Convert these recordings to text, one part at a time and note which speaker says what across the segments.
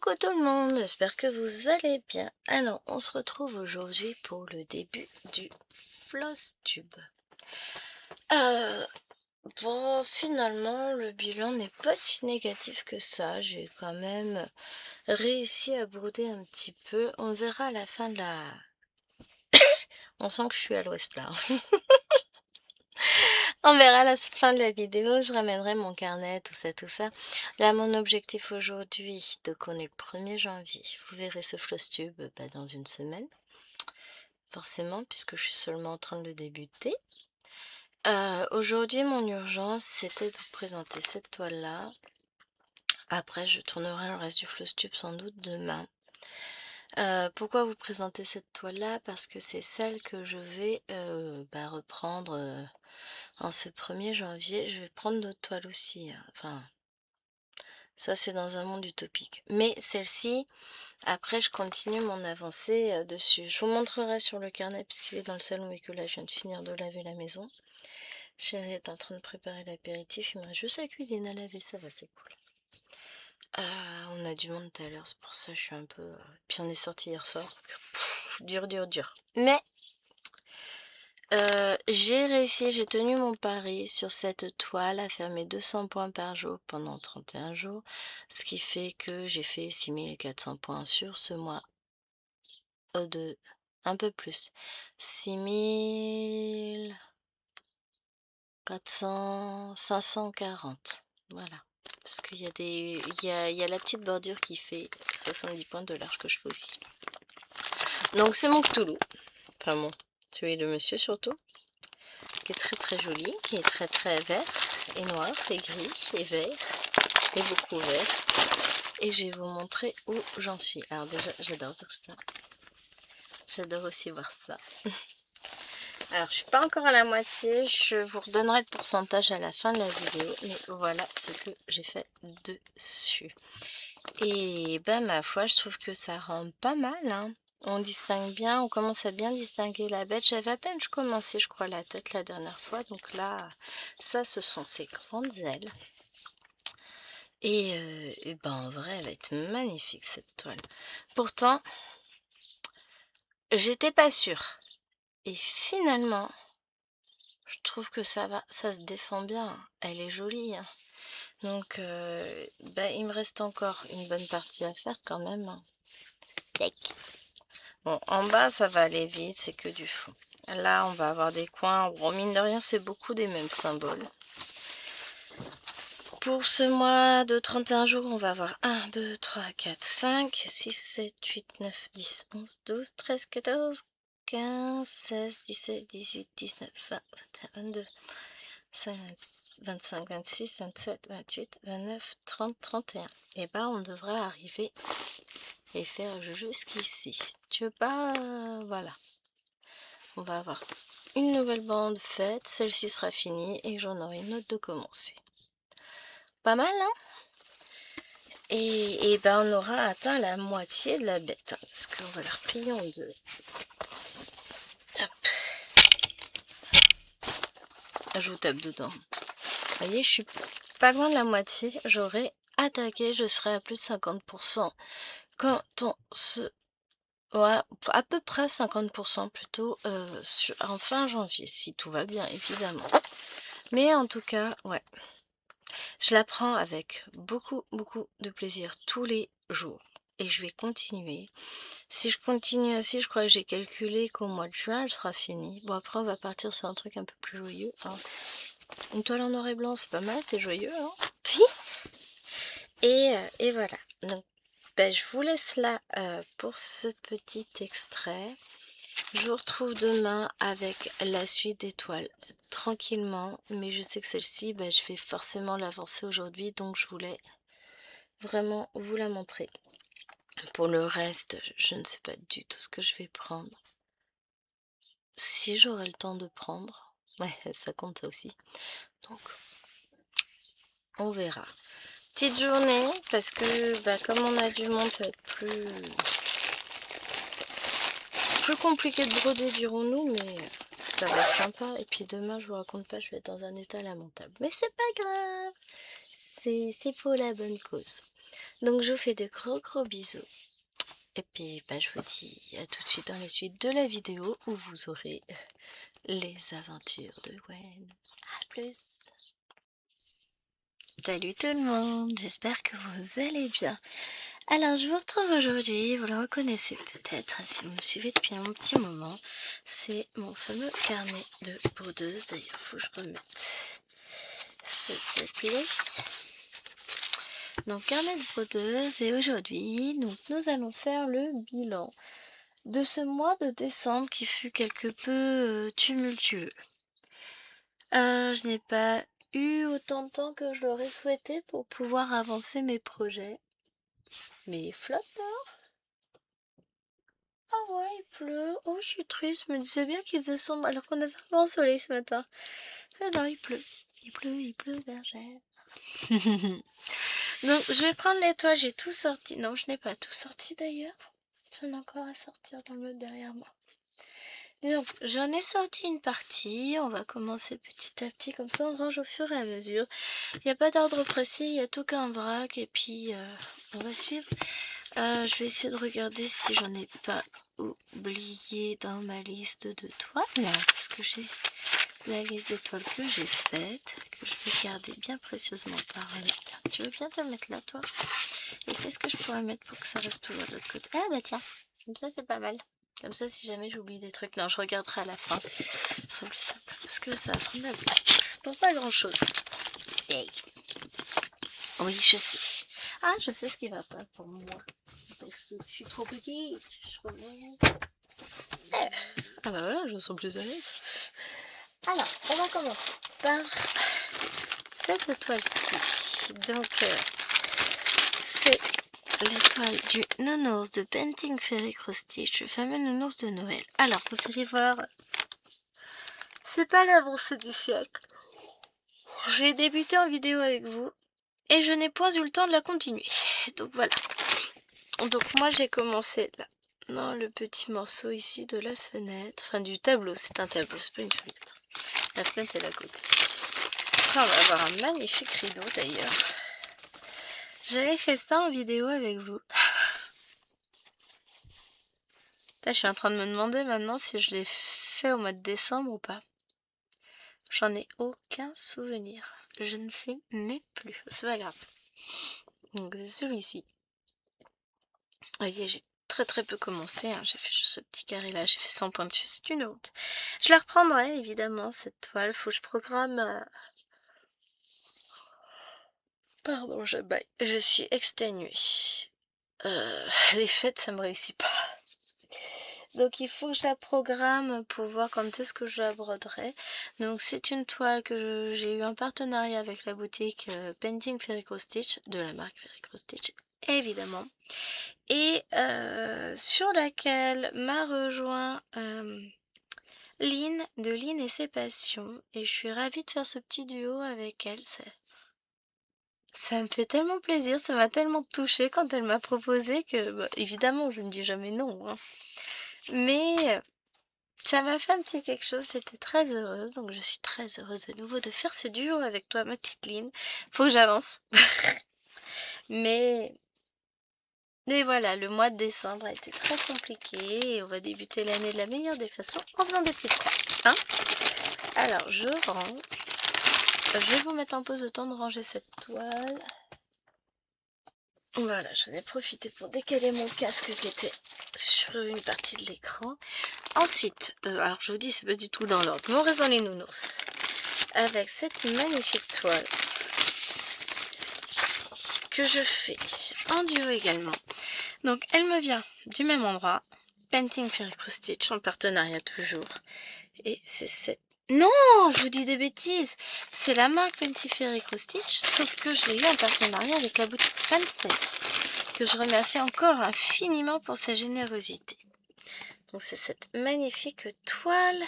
Speaker 1: Coucou tout le monde, j'espère que vous allez bien. Alors, on se retrouve aujourd'hui pour le début du Flosstube. Bon, finalement, le bilan n'est pas si négatif que ça. J'ai quand même réussi à broder un petit peu. On verra à la fin de la... On sent que je suis à l'ouest là. On verra à la fin de la vidéo, je ramènerai mon carnet, tout ça, tout ça. Là, mon objectif aujourd'hui, donc on est le 1er janvier, vous verrez ce Flosstube dans une semaine, forcément, puisque je suis seulement en train de le débuter. Aujourd'hui, mon urgence, c'était de vous présenter cette toile-là. Après, je tournerai le reste du Flosstube sans doute demain. Pourquoi vous présenter cette toile-là? Parce que c'est celle que je vais reprendre... En ce 1er janvier, je vais prendre d'autres toiles aussi. Enfin, ça c'est dans un monde utopique. Mais celle-ci, après je continue mon avancée dessus. Je vous montrerai sur le carnet puisqu'il est dans le salon et que là je viens de finir de laver la maison. Chérie est en train de préparer l'apéritif. Il me reste juste la cuisine à laver, ça va, c'est cool. On a du monde tout à l'heure, c'est pour ça que je suis un peu... Puis on est sorti hier soir. Dur. Mais... j'ai réussi, j'ai tenu mon pari sur cette toile à faire mes 200 points par jour pendant 31 jours, ce qui fait que j'ai fait 6400 points sur ce mois, un peu plus, 6400, 540, voilà, parce qu'il y a il y a la petite bordure qui fait 70 points de large que je fais aussi. Donc c'est mon Cthulhu, enfin bon, celui de monsieur surtout, qui est très joli, qui est très vert et noir et gris et vert et beaucoup vert. Et je vais vous montrer où j'en suis. Alors déjà, j'adore voir ça. J'adore aussi voir ça. Alors, je suis pas encore à la moitié. Je vous redonnerai le pourcentage à la fin de la vidéo. Mais voilà ce que j'ai fait dessus. Et ma foi, je trouve que ça rend pas mal, hein. On distingue bien, on commence à bien distinguer la bête. J'avais à peine commencé, je crois, la tête la dernière fois. Donc là, ça, ce sont ses grandes ailes. Et en vrai, elle va être magnifique, cette toile. Pourtant, j'étais pas sûre. Et finalement, je trouve que ça va, ça se défend bien. Elle est jolie, hein. Donc, il me reste encore une bonne partie à faire quand même. Bon, en bas, ça va aller vite, c'est que du fond. Là, on va avoir des coins. Bon, mine de rien, c'est beaucoup des mêmes symboles. Pour ce mois de 31 jours, on va avoir 1, 2, 3, 4, 5, 6, 7, 8, 9, 10, 11, 12, 13, 14, 15, 16, 17, 18, 19, 20, 21, 22, 25, 26, 27, 28, 29, 30, 31. Et on devrait arriver et faire jusqu'ici. Tu veux pas... voilà. On va avoir une nouvelle bande faite. Celle-ci sera finie et j'en aurai une autre de commencer. Pas mal, hein? Et on aura atteint la moitié de la bête. Hein, parce qu'on va la replier en deux. Hop. Je vous tape dedans. Vous voyez, je suis pas loin de la moitié. J'aurai attaqué, je serai à plus de 50%. Quand on se... Ouais, à peu près 50% plutôt en fin janvier, si tout va bien, évidemment. Mais en tout cas, ouais. Je la prends avec beaucoup de plaisir tous les jours. Et je vais continuer. Si je continue ainsi, je crois que j'ai calculé qu'au mois de juin, elle sera finie. Bon, après, on va partir sur un truc un peu plus joyeux. Hein. Une toile en noir et blanc, c'est pas mal, c'est joyeux. Hein. Et voilà. Donc, je vous laisse là pour ce petit extrait. Je vous retrouve demain avec la suite des toiles tranquillement. Mais je sais que celle-ci, je vais forcément l'avancer aujourd'hui. Donc, je voulais vraiment vous la montrer. Pour le reste, je ne sais pas du tout ce que je vais prendre. Si j'aurai le temps de prendre. Ouais, ça compte ça aussi. Donc, on verra. Petite journée, parce que comme on a du monde, ça va être plus compliqué de broder, dirons-nous, mais ça va être sympa. Et puis demain, je vous raconte pas, je vais être dans un état lamentable. Mais c'est pas grave, c'est pour la bonne cause. Donc je vous fais de gros bisous. Et puis bah, je vous dis à tout de suite dans la suite de la vidéo où vous aurez les aventures de Gwen. A plus. Salut tout le monde, j'espère que vous allez bien. Alors je vous retrouve aujourd'hui, vous le reconnaissez peut-être si vous me suivez depuis un petit moment. C'est mon fameux carnet de brodeuse, d'ailleurs il faut que je remette cette place. Donc carnet de brodeuse, et aujourd'hui nous allons faire le bilan de ce mois de décembre qui fut quelque peu tumultueux. Je n'ai pas eu autant de temps que je l'aurais souhaité pour pouvoir avancer mes projets. Mais flotte dehors. Ah ouais, il pleut. Oh, je suis triste. Je me disais bien qu'il faisait sombre alors qu'on avait un grand soleil ce matin. Ah non, il pleut. Il pleut, bergère. Donc, je vais prendre les toiles. J'ai tout sorti. Non, je n'ai pas tout sorti d'ailleurs. J'en ai encore à sortir dans le derrière moi. Disons, j'en ai sorti une partie. On va commencer petit à petit. Comme ça, on range au fur et à mesure. Il n'y a pas d'ordre précis. Il y a tout qu'un vrac. Et puis, on va suivre. Je vais essayer de regarder si j'en ai pas oublié dans ma liste de toiles, parce que j'ai la liste de toiles que j'ai faite, que je vais garder bien précieusement par là. Tiens, tu veux bien te mettre là, toi? Et qu'est-ce que je pourrais mettre pour que ça reste toujours de l'autre côté? Ah bah tiens, comme ça c'est pas mal. Comme ça, si jamais j'oublie des trucs, non, je regarderai à la fin. Ce sera plus simple, parce que là, ça va prendre la place pour pas grand-chose. Hey. Oui, je sais. Ah, je sais ce qui va pas pour moi. Parce que je suis trop petite. Je reviens. Ah bah voilà, je me sens plus à l'aise. Alors, on va commencer par cette toile-ci. Donc, c'est la toile du nounours de Painting Fairy Cross Stitch, le fameux nounours de Noël. Alors, vous allez voir, c'est pas l'avancée du siècle. J'ai débuté en vidéo avec vous et je n'ai point eu le temps de la continuer. Donc voilà. Donc moi j'ai commencé là, dans le petit morceau ici de la fenêtre, enfin du tableau, c'est un tableau, c'est pas une fenêtre. La fenêtre est à côté. Après on va avoir un magnifique rideau d'ailleurs. J'avais fait ça en vidéo avec vous. Là je suis en train de me demander maintenant si je l'ai fait au mois de décembre ou pas. J'en ai aucun souvenir. Je ne sais même plus. C'est pas grave. Donc c'est celui-ci. Vous voyez, j'ai très peu commencé, hein. J'ai fait juste ce petit carré là, j'ai fait 100 points dessus, c'est une honte. Je la reprendrai évidemment cette toile, faut que je programme... Pardon, je baille, je suis exténuée. Les fêtes ça me réussit pas. Donc il faut que je la programme pour voir quand est-ce que je la broderai. Donc c'est une toile que j'ai eu en partenariat avec la boutique Painting Fairy Cross Stitch, de la marque Fairy Cross Stitch évidemment. Et sur laquelle m'a rejoint Lynn de Lynn et ses passions. Et je suis ravie de faire ce petit duo avec elle. Ça me fait tellement plaisir, ça m'a tellement touchée quand elle m'a proposé que, bah, évidemment, je ne dis jamais non. Hein. Mais ça m'a fait un petit quelque chose, j'étais très heureuse. Donc je suis très heureuse à nouveau de faire ce duo avec toi, ma petite Lynn. Faut que j'avance. Mais voilà, le mois de décembre a été très compliqué et on va débuter l'année de la meilleure des façons en faisant des petites croix. Hein, alors, je range. Je vais vous mettre en pause le temps de ranger cette toile. Voilà, j'en ai profité pour décaler mon casque qui était sur une partie de l'écran. Ensuite, alors je vous dis, c'est pas du tout dans l'ordre, mais on reste dans les nounours. Avec cette magnifique toile que je fais en duo également. Donc elle me vient du même endroit, Painting Fairy Cross Stitch, en partenariat toujours. Et c'est cette... Non, je vous dis des bêtises. C'est la marque Painting Fairy Cross Stitch, sauf que je l'ai eu en partenariat avec la boutique Fansace, que je remercie encore infiniment pour sa générosité. Donc c'est cette magnifique toile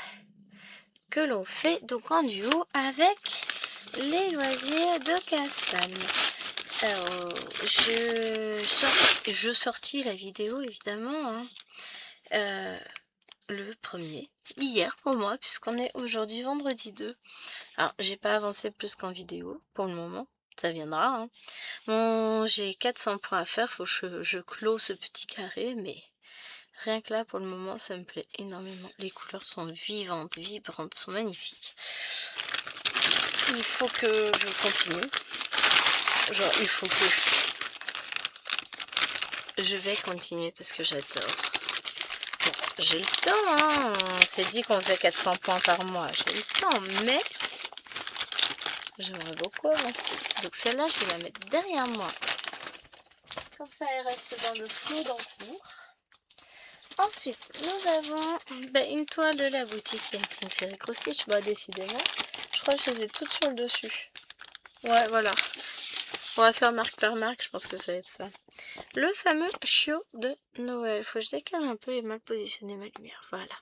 Speaker 1: que l'on fait donc en duo avec les loisirs de Cassane. Alors, je sortis la vidéo évidemment hein, le 1er, hier pour moi, puisqu'on est aujourd'hui vendredi 2. Alors, j'ai pas avancé plus qu'en vidéo pour le moment. ça viendra. Hein. Bon, j'ai 400 points à faire, faut que je clôt ce petit carré, mais rien que là, pour le moment, ça me plaît énormément. Les couleurs sont vivantes, vibrantes, sont magnifiques. Il faut que je continue. Genre, il faut que... Je vais continuer parce que j'adore. Bon, j'ai le temps, hein. On s'est dit qu'on faisait 400 points par mois. J'ai le temps, mais j'aimerais beaucoup avancer. Donc celle-là, je vais la mettre derrière moi. Comme ça, elle reste dans le flot d'encours. Ensuite, nous avons une toile de la boutique Painting Fairy Cross Stitch. Bah, décidément, je crois que je les ai toutes sur le dessus. Ouais, voilà. On va faire marque par marque, je pense que ça va être ça. Le fameux chiot de Noël. Faut que je décale un peu et mal positionner ma lumière. Voilà.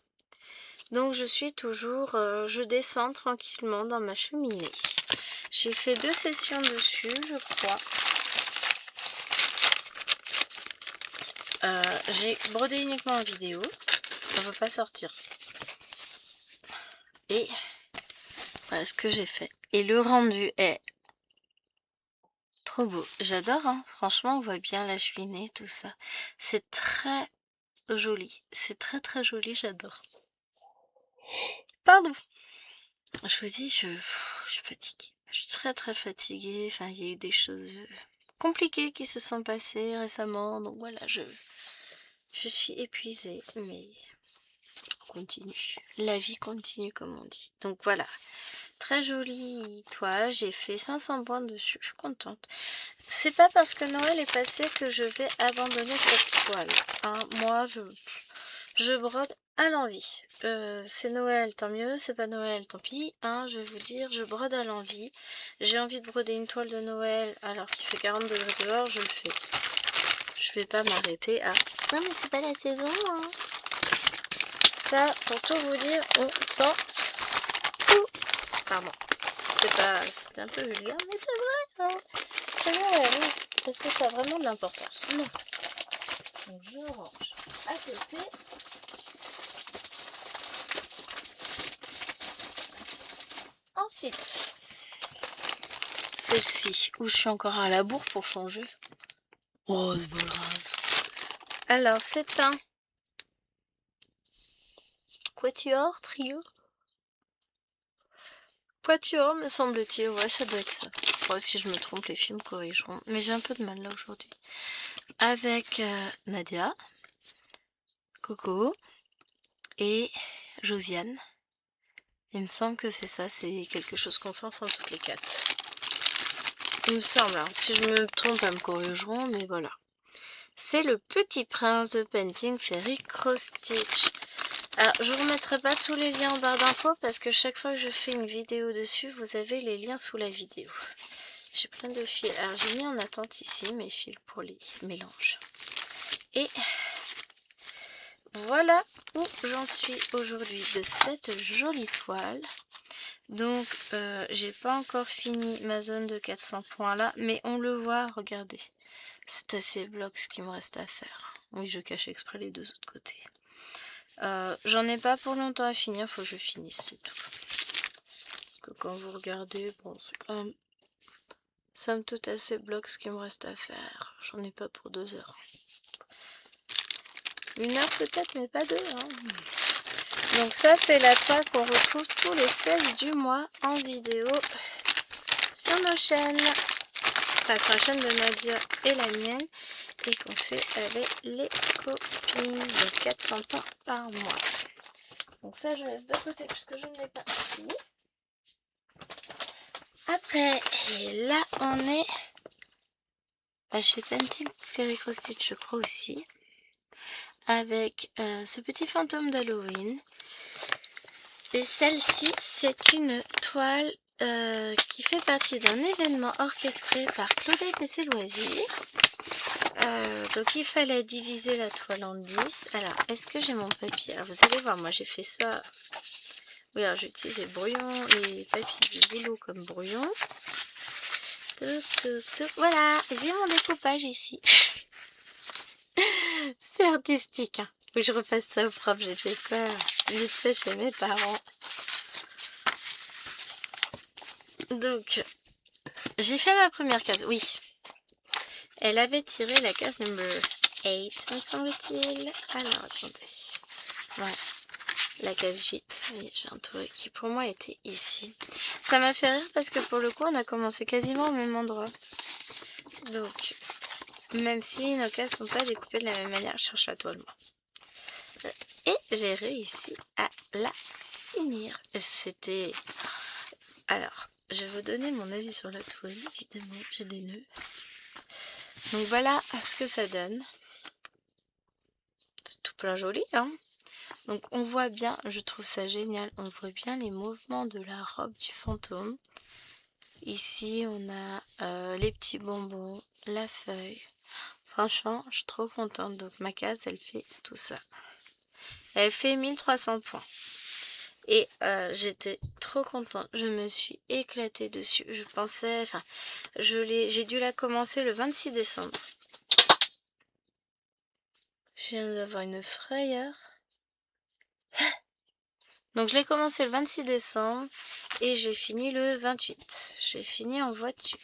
Speaker 1: Donc je suis toujours... je descends tranquillement dans ma cheminée. J'ai fait 2 sessions dessus, je crois. J'ai brodé uniquement en vidéo. Ça ne va pas sortir. Et voilà ce que j'ai fait. Et le rendu est trop beau. J'adore, hein. Franchement, on voit bien la cheminée, tout ça. C'est très joli. C'est très très joli, j'adore. Pardon. Je vous dis, je suis fatiguée. Je suis très très fatiguée. Enfin, il y a eu des choses compliquées qui se sont passées récemment. Donc voilà, je suis épuisée. Mais on continue. La vie continue, comme on dit. Donc voilà. Très jolie toile. J'ai fait 500 points dessus. Je suis contente. C'est pas parce que Noël est passé que je vais abandonner cette toile. Hein. Moi, je brode à l'envie. C'est Noël, tant mieux. C'est pas Noël, tant pis. Hein, je vais vous dire, je brode à l'envie. J'ai envie de broder une toile de Noël alors qu'il fait 40 degrés dehors, je le fais. Je vais pas m'arrêter à... Non mais c'est pas la saison, hein. Ça, pour tout vous dire, on s'en fout. Pardon. C'était un peu vulgaire, mais c'est vrai, hein. Soyons réalistes. Est-ce que ça a vraiment de l'importance? Non. Donc je range à côté. Ensuite, celle-ci, où je suis encore à la bourre pour changer. Oh, c'est pas grave. Alors, c'est un quatuor, trio. Quatuor, me semble-t-il. Ouais, ça doit être ça. Bon, si je me trompe, les films corrigeront. Mais j'ai un peu de mal là aujourd'hui. Avec Nadia, Coco et Josiane. Il me semble que c'est ça. C'est quelque chose qu'on fait ensemble toutes les 4. Il me semble. Alors, si je me trompe, elles me corrigeront. Mais voilà. C'est le Petit Prince de Painting Fairy Cross Stitch. Alors, je vous remettrai pas tous les liens en barre d'infos parce que chaque fois que je fais une vidéo dessus, vous avez les liens sous la vidéo. J'ai plein de fils. Alors, j'ai mis en attente ici mes fils pour les mélanges. Et voilà où j'en suis aujourd'hui de cette jolie toile. Donc, j'ai pas encore fini ma zone de 400 points là, mais on le voit, regardez. C'est assez bloc ce qu'il me reste à faire. Oui, je cache exprès les 2 autres côtés. J'en ai pas pour longtemps à finir, faut que je finisse, c'est tout. Parce que quand vous regardez, bon, c'est quand même somme toute assez bloc ce qu'il me reste à faire. J'en ai pas pour 2 heures. 1 heure peut-être, mais pas 2. Hein. Donc ça, c'est la toile qu'on retrouve tous les 16 du mois en vidéo sur nos chaînes. Enfin, sur la chaîne de Nadia et la mienne. Et qu'on fait avec les copines de 400 points par mois. Donc ça, je laisse de côté puisque je ne l'ai pas fini. Après, et là, on est chez Painting Fairy Cross Stitch, je crois aussi. Avec ce petit fantôme d'Halloween. Et celle-ci, c'est une toile qui fait partie d'un événement orchestré par Claudette et ses loisirs. Donc il fallait diviser la toile en 10. Alors, est-ce que j'ai mon papier? Alors, vous allez voir, moi j'ai fait ça. Oui, alors j'ai utilisé le brouillon, les papiers du boulot comme brouillon. Voilà, j'ai mon découpage ici. C'est artistique, hein. Faut que je refasse ça au propre. J'ai fait ça vite fait chez mes parents. Donc, J'ai fait ma première case, oui. Elle avait tiré la case number 8, me semble-t-il. Alors, attendez. Voilà. La case 8. Oui, j'ai un tour qui pour moi était ici. Ça m'a fait rire parce que pour le coup, on a commencé quasiment au même endroit. Donc, même si nos cases sont pas découpées de la même manière, je cherche la toile, moi. Et j'ai réussi à la finir. C'était... Alors, je vais vous donner mon avis sur la toile, évidemment, j'ai des nœuds. Donc voilà ce que ça donne. C'est tout plein joli, hein. Donc on voit bien, je trouve ça génial, on voit bien les mouvements de la robe du fantôme. Ici on a les petits bonbons, la feuille. Franchement, je suis trop contente. Donc ma case, elle fait tout ça. Elle fait 1300 points. Et j'étais trop contente. Je me suis éclatée dessus. Je pensais... Enfin, j'ai dû la commencer le 26 décembre. Je viens d'avoir une frayeur. Donc je l'ai commencé le 26 décembre et j'ai fini le 28. J'ai fini en voiture.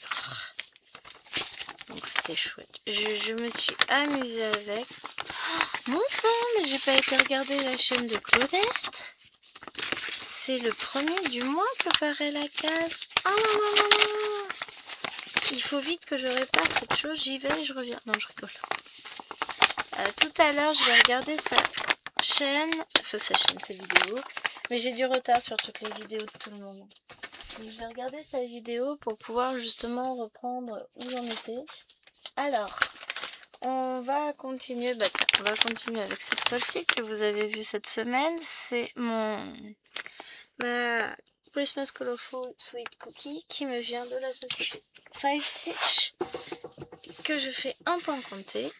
Speaker 1: Donc c'était chouette. Je me suis amusée avec. Mon sang, mais j'ai pas été regarder la chaîne de Claudette. C'est le 1er du mois que paraît la case. Oh là là là là. Il faut vite que je répare cette chose. J'y vais et je reviens. Non, je rigole. Tout à l'heure, je vais regarder sa chaîne. Enfin, sa chaîne, ses vidéos. Mais j'ai du retard sur toutes les vidéos de tout le monde. Donc, je vais regarder sa vidéo pour pouvoir justement reprendre où j'en étais. Alors, on va continuer. Bah tiens, on va continuer avec cette toile-ci que vous avez vue cette semaine. C'est ma Christmas Colorful Sweet Cookie qui me vient de la société Five Stitch, que je fais un point compté.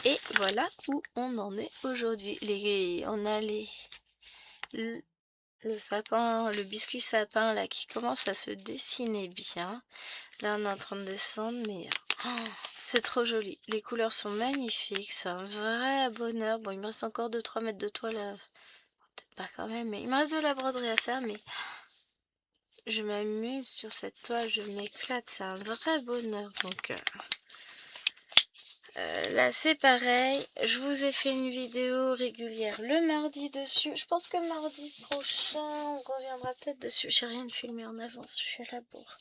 Speaker 1: Et voilà où on en est aujourd'hui. On a le sapin, le biscuit sapin là qui commence à se dessiner bien. Là on est en train de descendre, mais c'est trop joli. Les couleurs sont magnifiques, c'est un vrai bonheur. Bon, il me reste encore 2-3 mètres de toile, peut-être pas quand même, mais il me reste de la broderie à faire, mais je m'amuse sur cette toile, je m'éclate, c'est un vrai bonheur. Donc là c'est pareil, je vous ai fait une vidéo régulière le mardi dessus. Je pense que mardi prochain on reviendra peut-être dessus. J'ai rien filmé en avance, je suis à la bourre.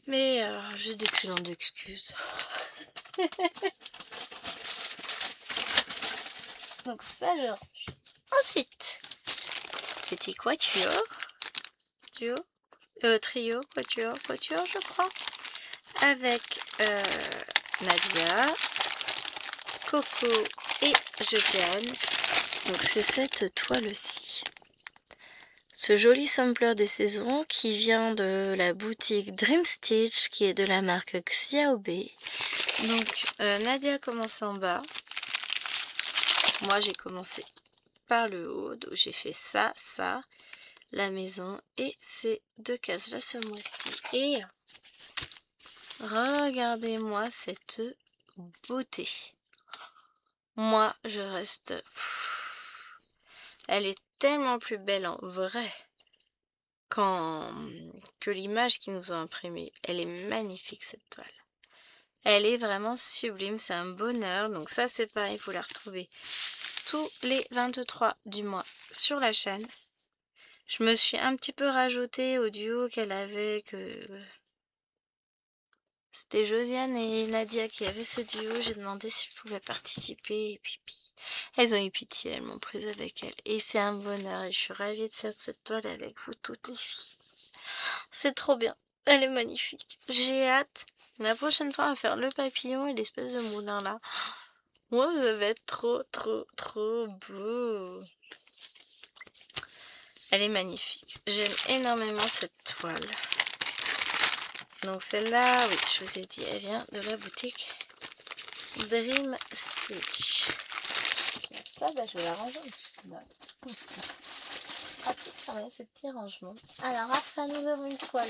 Speaker 1: Mais j'ai d'excellentes excuses. Donc ça je range. Ensuite, petit quatuor, trio, quatuor je crois, avec Nadia, Coco et Jeanne. Donc c'est cette toile-ci. Ce joli sampler des saisons qui vient de la boutique Dream Stitch, qui est de la marque Xiaobi. Donc Nadia commence en bas. Moi j'ai commencé par le haut, donc j'ai fait ça, la maison et ces deux cases là ce mois-ci. Et regardez-moi cette beauté. Moi je reste... Elle est tellement plus belle en vrai que l'image qu'ils nous ont imprimée. Elle est magnifique cette toile. Elle est vraiment sublime, c'est un bonheur. Donc ça c'est pareil, il faut la retrouver tous les 23 du mois sur la chaîne. Je me suis un petit peu rajoutée au duo qu'elle avait, que c'était Josiane et Nadia qui avaient ce duo. J'ai demandé si je pouvais participer et puis elles ont eu pitié, elles m'ont prise avec elles. Et c'est un bonheur et je suis ravie de faire cette toile avec vous toutes les filles. C'est trop bien, elle est magnifique. J'ai hâte la prochaine fois à faire le papillon et l'espèce de moulin là. Moi, ça va être trop beau. Elle est magnifique. J'aime énormément cette toile. Donc celle-là, oui, je vous ai dit, elle vient de la boutique Dream Stitch. Donc ça, bah, je vais la ranger en dessous. Pratique quand même ce petit rangement. Alors après, nous avons une toile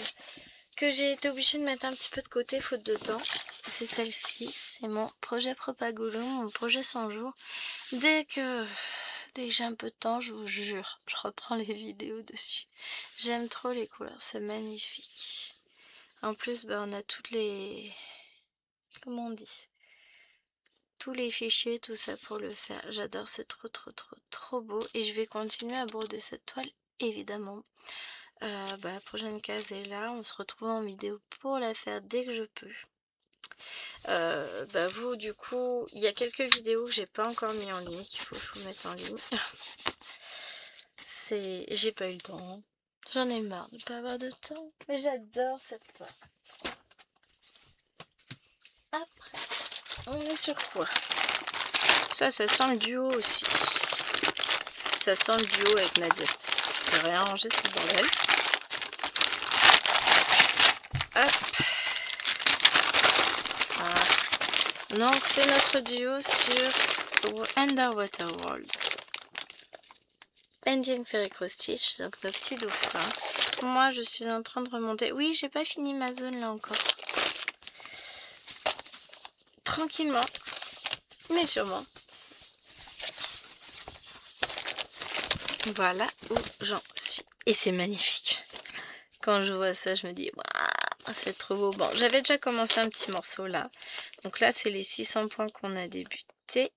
Speaker 1: que j'ai été obligée de mettre un petit peu de côté faute de temps. C'est celle-ci, c'est mon projet Propagolo, mon projet 100 jours. Dès que dès que j'ai un peu de temps, je vous jure, je reprends les vidéos dessus. J'aime trop les couleurs, c'est magnifique. En plus, on a toutes les... Comment on dit? Tous les fichiers, tout ça pour le faire. J'adore, c'est trop beau. Et je vais continuer à broder cette toile, évidemment. La prochaine case est là. On se retrouve en vidéo pour la faire dès que je peux. Vous, du coup, il y a quelques vidéos que j'ai pas encore mis en ligne, qu'il faut que je vous mette en ligne. J'ai pas eu le temps. J'en ai marre de pas avoir de temps. Mais j'adore cette toile. Après, on est sur quoi? Ça sent le duo aussi. Ça sent le duo avec Nadia. J'ai rien rangé, c'est le bordel. Hop. Voilà. Donc c'est notre duo sur Underwater World. Painting Fairy Cross Stitch, donc nos petits dauphins. Moi je suis en train de remonter. Oui, j'ai pas fini ma zone là encore. Tranquillement, mais sûrement. Voilà où j'en suis. Et c'est magnifique. Quand je vois ça, je me dis, waouh, c'est trop beau. Bon, j'avais déjà commencé un petit morceau là. Donc là, c'est les 600 points qu'on a débuté.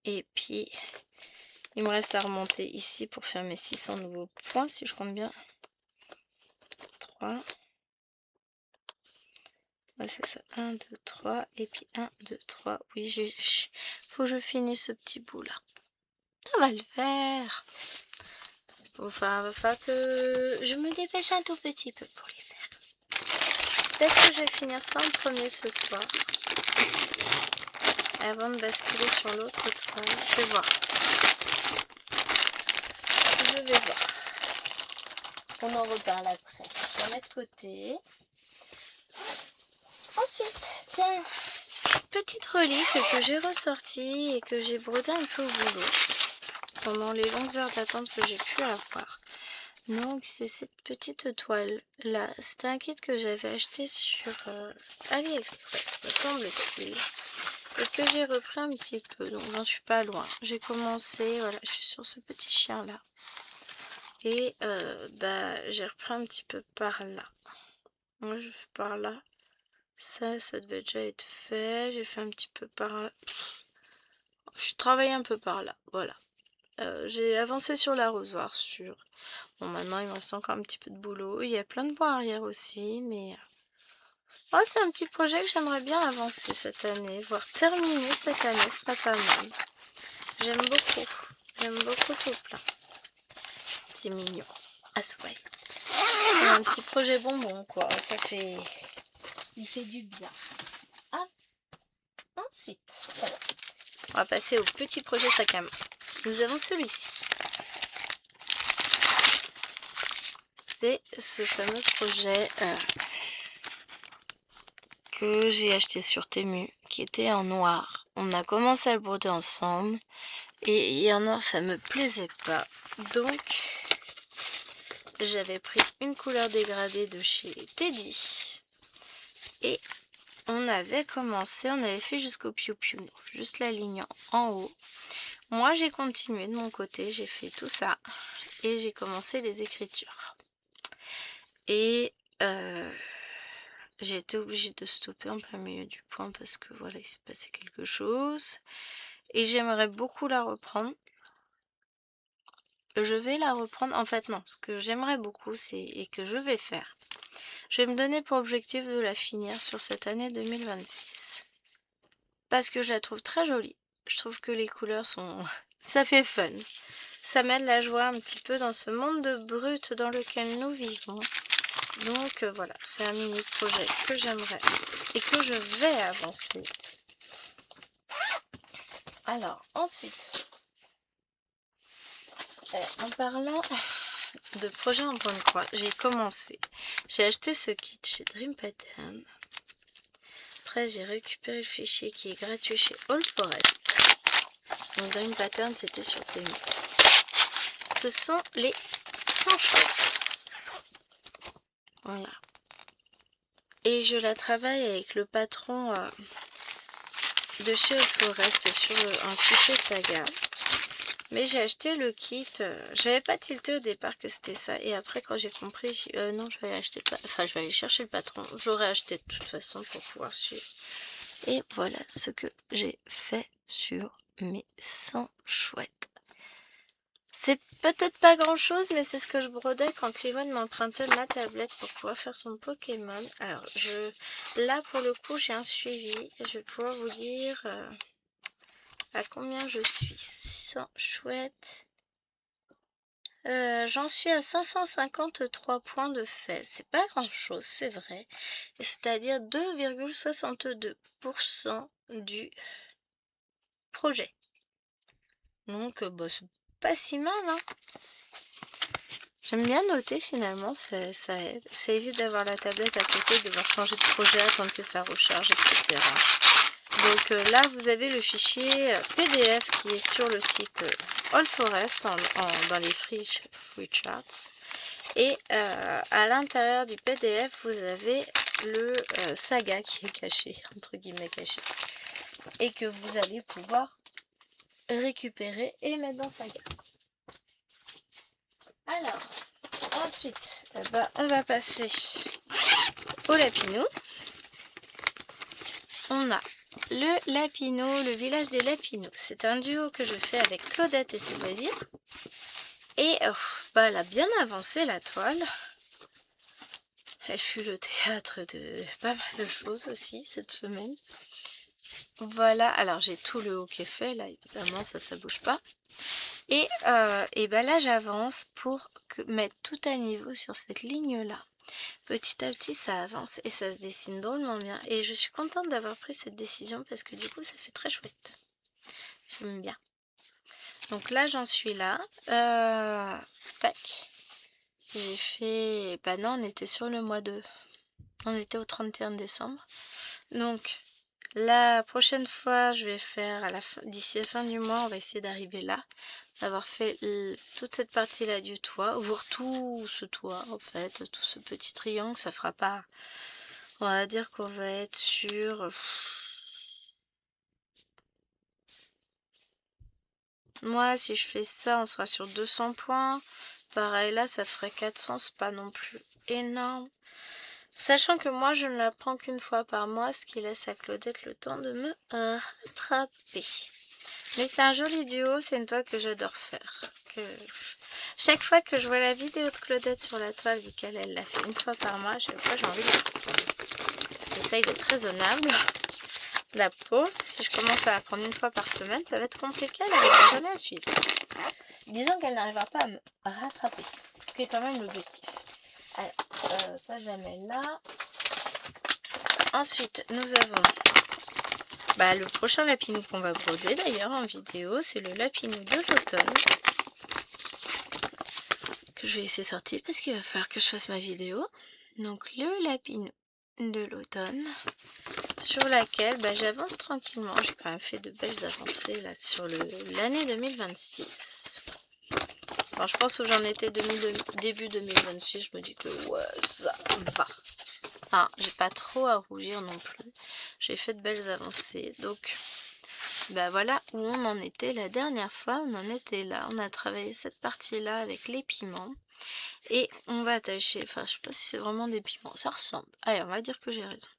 Speaker 1: Et puis, il me reste à remonter ici pour faire mes 600 nouveaux points, si je compte bien. 3. Ouais, c'est ça. 1, 2, 3. Et puis 1, 2, 3. Oui, faut que je finisse ce petit bout là. Ça va le faire. Enfin, il va falloir que je me dépêche un tout petit peu pour les faire. Peut-être que je vais finir ça en premier ce soir. Avant de basculer sur l'autre toile. Je vais voir. On en reparle après. Je vais mettre de côté. Ensuite, tiens, petite relique que j'ai ressortie et que j'ai brodé un peu au boulot pendant les longues heures d'attente que j'ai pu avoir. Donc c'est cette petite toile là. C'était un kit que j'avais acheté sur AliExpress, me semble-t-il, et que j'ai repris un petit peu. Donc j'en suis pas loin. J'ai commencé, voilà, je suis sur ce petit chien là. Et j'ai repris un petit peu par là. Moi je fais par là. Ça devait déjà être fait. J'ai fait un petit peu par là. Je travaille un peu par là, voilà. J'ai avancé sur l'arrosoir, Bon, maintenant il me reste encore un petit peu de boulot. Il y a plein de points arrière aussi, mais... c'est un petit projet que j'aimerais bien avancer cette année, voire terminer cette année, ce serait pas mal. J'aime beaucoup tout plein. C'est mignon, à souhait. C'est un petit projet bonbon, quoi, il fait du bien. Ensuite, voilà. On va passer au petit projet sac à main. Nous avons celui-ci. C'est ce fameux projet que j'ai acheté sur Temu, qui était en noir. On a commencé à le broder ensemble, et en noir ça me plaisait pas. Donc, j'avais pris une couleur dégradée de chez Teddy. Et on avait fait jusqu'au Piu Piu, juste la ligne en haut. Moi j'ai continué de mon côté, j'ai fait tout ça et j'ai commencé les écritures. Et j'ai été obligée de stopper en plein milieu du point parce que voilà, il s'est passé quelque chose. Et j'aimerais beaucoup la reprendre. Je vais la reprendre, en fait non, ce que j'aimerais beaucoup et que je vais faire. Je vais me donner pour objectif de la finir sur cette année 2026. Parce que je la trouve très jolie. Je trouve que les couleurs sont... ça fait fun. Ça mêle la joie un petit peu dans ce monde de brut dans lequel nous vivons. Donc voilà, c'est un mini projet que j'aimerais et que je vais avancer. Alors ensuite, en parlant de projet en point de croix, j'ai acheté ce kit chez Dream Pattern. Après j'ai récupéré le fichier qui est gratuit chez Old Forest. Donc Dream Pattern c'était sur Temu. Ce sont les 100 chouettes. Voilà. Et je la travaille avec le patron de chez Old Forest sur un fichier saga. Mais j'ai acheté le kit, j'avais pas tilté au départ que c'était ça. Et après quand j'ai compris, non je vais aller acheter le enfin je vais aller chercher le patron. J'aurais acheté de toute façon pour pouvoir suivre. Et voilà ce que j'ai fait sur mes 100 chouettes. C'est peut-être pas grand chose, mais c'est ce que je brodais quand Livonne m'empruntait ma tablette pour pouvoir faire son Pokémon. Alors là pour le coup j'ai un suivi. Je vais pouvoir vous dire à combien je suis. 100 chouettes. J'en suis à 553 points de fait. C'est pas grand chose, c'est vrai. C'est-à-dire 2,62% du projet. Donc, bah, c'est pas si mal, hein. J'aime bien noter finalement, ça aide. Ça évite d'avoir la tablette à côté, de devoir changer de projet, attendre que ça recharge, etc. Donc là, vous avez le fichier PDF qui est sur le site All Forest dans les free charts. Et à l'intérieur du PDF, vous avez le saga qui est caché, entre guillemets caché. Et que vous allez pouvoir récupérer et mettre dans saga. Alors, ensuite, on va passer au Lapinou. On a le Lapino, le village des Lapinous. C'est un duo que je fais avec Claudette et ses loisirs. Et elle a bien avancé la toile. Elle fut le théâtre de pas mal de choses aussi cette semaine. Voilà, alors j'ai tout le haut qui est fait, là évidemment ça bouge pas. Et là j'avance pour mettre tout à niveau sur cette ligne là. Petit à petit ça avance et ça se dessine drôlement bien. Et je suis contente d'avoir pris cette décision parce que du coup ça fait très chouette. J'aime bien. Donc là j'en suis là. Tac. J'ai fait... non, on était sur le mois de... On était au 31 décembre. Donc la prochaine fois, je vais faire d'ici la fin du mois, on va essayer d'arriver là, d'avoir fait toute cette partie-là du toit, voir tout ce toit en fait, tout ce petit triangle. Ça fera pas, on va dire qu'on va être sur moi, si je fais ça, on sera sur 200 points. Pareil là, ça ferait 400, c'est pas non plus énorme. Sachant que moi, je ne la prends qu'une fois par mois, ce qui laisse à Claudette le temps de me rattraper. Mais c'est un joli duo, c'est une toile que j'adore faire. Chaque fois que je vois la vidéo de Claudette sur la toile, vu qu'elle l'a fait une fois par mois, chaque fois j'ai envie de la prendre. J'essaye d'être raisonnable. La pauvre, si je commence à la prendre une fois par semaine, ça va être compliqué, elle n'arrivera jamais à suivre. Disons qu'elle n'arrivera pas à me rattraper, ce qui est quand même l'objectif. Alors, ça je la mets là. Ensuite, nous avons le prochain lapinou qu'on va broder d'ailleurs en vidéo, c'est le lapinou de l'automne. Que je vais laisser sortir parce qu'il va falloir que je fasse ma vidéo. Donc le lapinou de l'automne, sur laquelle j'avance tranquillement. J'ai quand même fait de belles avancées là sur l'année 2026. Quand je pense où j'en étais début 2026, je me dis que ouais, ça va. Enfin, j'ai pas trop à rougir non plus. J'ai fait de belles avancées. Donc, voilà où on en était la dernière fois. On en était là. On a travaillé cette partie-là avec les piments. Et on va attacher, enfin, je sais pas si c'est vraiment des piments. Ça ressemble. Allez, on va dire que j'ai raison.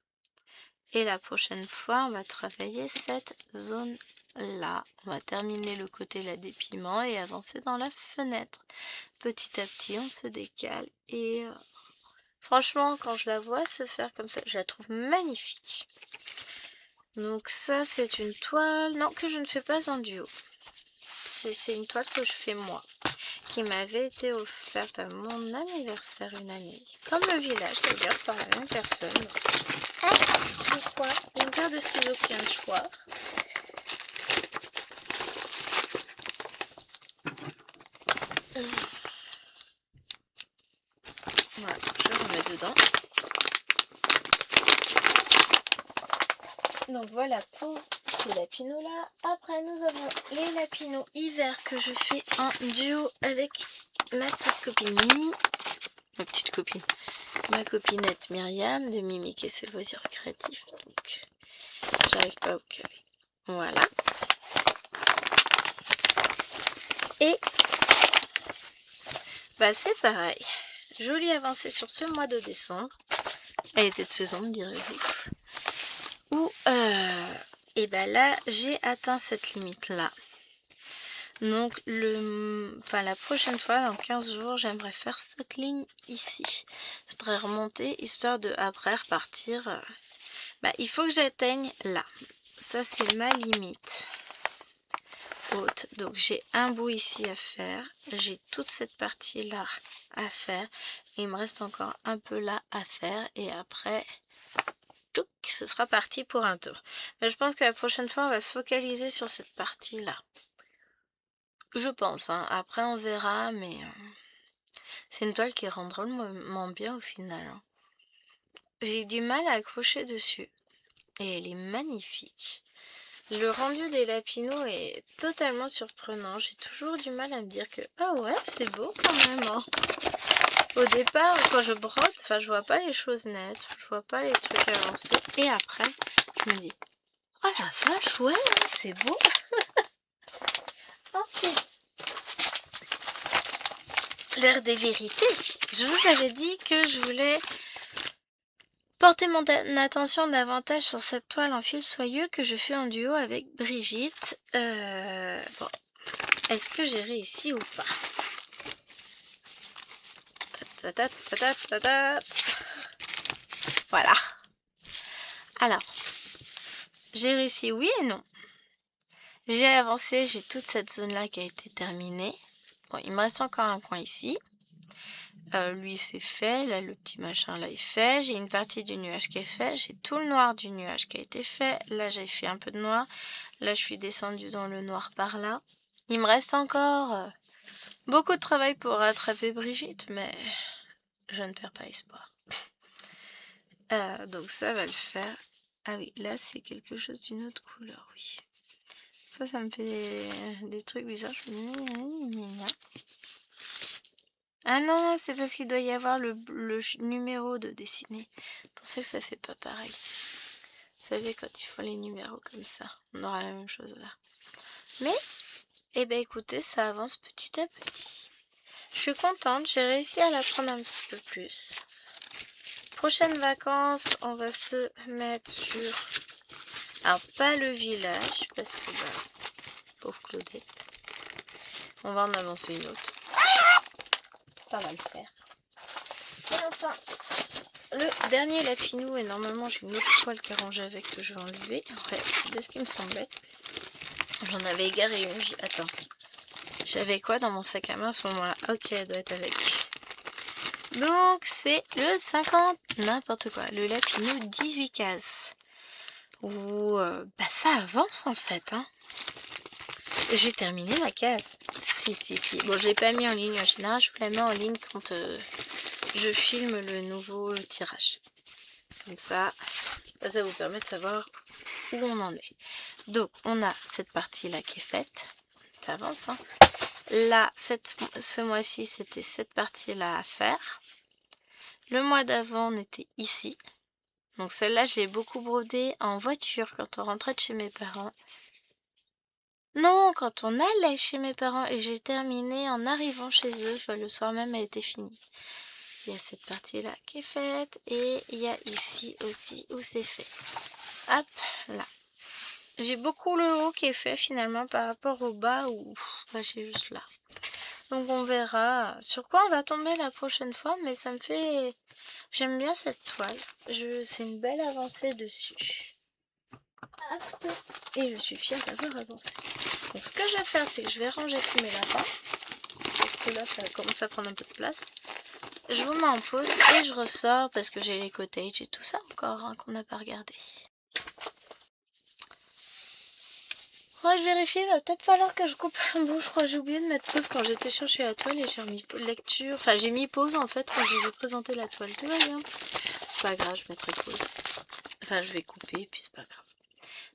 Speaker 1: Et la prochaine fois, on va travailler cette zone-là. On va terminer le côté là des piments et avancer dans la fenêtre. Petit à petit, on se décale et... franchement, quand je la vois se faire comme ça, je la trouve magnifique. Donc ça, c'est une toile, non, que je ne fais pas en duo. C'est une toile que je fais moi, qui m'avait été offerte à mon anniversaire une année. Comme le village d'ailleurs, par la même personne. Ah, pourquoi une paire de ciseaux qui a un choix. Voilà, je remets dedans. Donc voilà pour ces lapinous là. Après nous avons les lapinous hiver que je fais en duo avec ma petite copine Mimi. Ma copinette Myriam de Mimique et ses loisirs créatifs. Donc j'arrive pas à vous caler. Voilà. Et bah c'est pareil. Jolie avancée sur ce mois de décembre. Elle était de saison, me direz-vous. Où et ben là j'ai atteint cette limite là. Donc la prochaine fois, dans 15 jours, j'aimerais faire cette ligne ici. Je voudrais remonter histoire de après repartir. Il faut que j'atteigne là. Ça c'est ma limite haute. Donc j'ai un bout ici à faire. J'ai toute cette partie là à faire. Il me reste encore un peu là à faire. Et après, ce sera parti pour un tour. Mais je pense que la prochaine fois, on va se focaliser sur cette partie là. Je pense, hein. Après on verra, mais c'est une toile qui rend drôlement bien au final, hein. J'ai du mal à accrocher dessus. Et elle est magnifique. Le rendu des lapinaux est totalement surprenant. J'ai toujours du mal à me dire que ah ouais, c'est beau quand même, hein. Au départ, quand je brode, je vois pas les choses nettes, je vois pas les trucs avancés. Et après, je me dis oh la vache, ouais, c'est beau. Ensuite, l'heure des vérités. Je vous avais dit que je voulais porter mon attention davantage sur cette toile en fil soyeux que je fais en duo avec Brigitte. Bon, est-ce que j'ai réussi ou pas? Voilà. Alors, j'ai réussi oui et non. J'ai avancé, j'ai toute cette zone-là qui a été terminée. Bon, il me reste encore un coin ici. Lui c'est fait, là le petit machin là est fait, j'ai une partie du nuage qui est fait, j'ai tout le noir du nuage qui a été fait, là j'ai fait un peu de noir, là je suis descendue dans le noir par là. Il me reste encore beaucoup de travail pour rattraper Brigitte, mais je ne perds pas espoir. Donc ça va le faire. Ah oui, là c'est quelque chose d'une autre couleur, oui. Ça me fait des trucs bizarres, je me dis... Ah non, c'est parce qu'il doit y avoir le numéro de dessiné. C'est pour ça que ça fait pas pareil. Vous savez, quand ils font les numéros comme ça, on aura la même chose là. Mais, eh ben écoutez, ça avance petit à petit. Je suis contente, j'ai réussi à la prendre un petit peu plus. Prochaines vacances, on va se mettre sur... Alors, pas le village, parce que, pauvre Claudette. On va en avancer une autre. Ça va le faire. Et enfin, le dernier lapinou, et normalement j'ai une autre toile qui est rangée avec que je vais enlever. Ouais, c'est bien ce qui me semblait. J'en avais égaré une. Attends. J'avais quoi dans mon sac à main à ce moment-là? Ok, elle doit être avec. Donc c'est le 50, n'importe quoi. Le lapinou 18 cases. Où ça avance en fait, hein. J'ai terminé ma case. Si. Bon, je l'ai pas mis en ligne en général, je vous la mets en ligne quand je filme le nouveau tirage. Comme ça, ça vous permet de savoir où on en est. Donc, on a cette partie-là qui est faite. Ça avance, hein. Là, ce mois-ci, c'était cette partie-là à faire. Le mois d'avant, on était ici. Donc, celle-là, je l'ai beaucoup brodée en voiture quand on rentrait de chez mes parents. Non, quand on allait chez mes parents et j'ai terminé en arrivant chez eux. Le soir même, elle était finie. Il y a cette partie-là qui est faite et il y a ici aussi où c'est fait. Hop, là. J'ai beaucoup le haut qui est fait finalement par rapport au bas où j'ai juste là. Donc on verra sur quoi on va tomber la prochaine fois, mais ça me fait... J'aime bien cette toile. C'est une belle avancée dessus. Hop. Et je suis fière d'avoir avancé. Donc ce que je vais faire, c'est que je vais ranger tous mes lapins. Parce que là, ça commence à prendre un peu de place. Je vous mets en pause et je ressors parce que j'ai les cottages et tout ça encore hein, qu'on n'a pas regardé. Ouais, je vérifie, il va peut-être falloir que je coupe un bout. Je crois que j'ai oublié de mettre pause quand j'étais chercher la toile et j'ai remis lecture. Enfin, j'ai mis pause en fait quand je vous ai présenté la toile. Tout va bien. C'est pas grave, je mettrai pause. Enfin, je vais couper et puis c'est pas grave.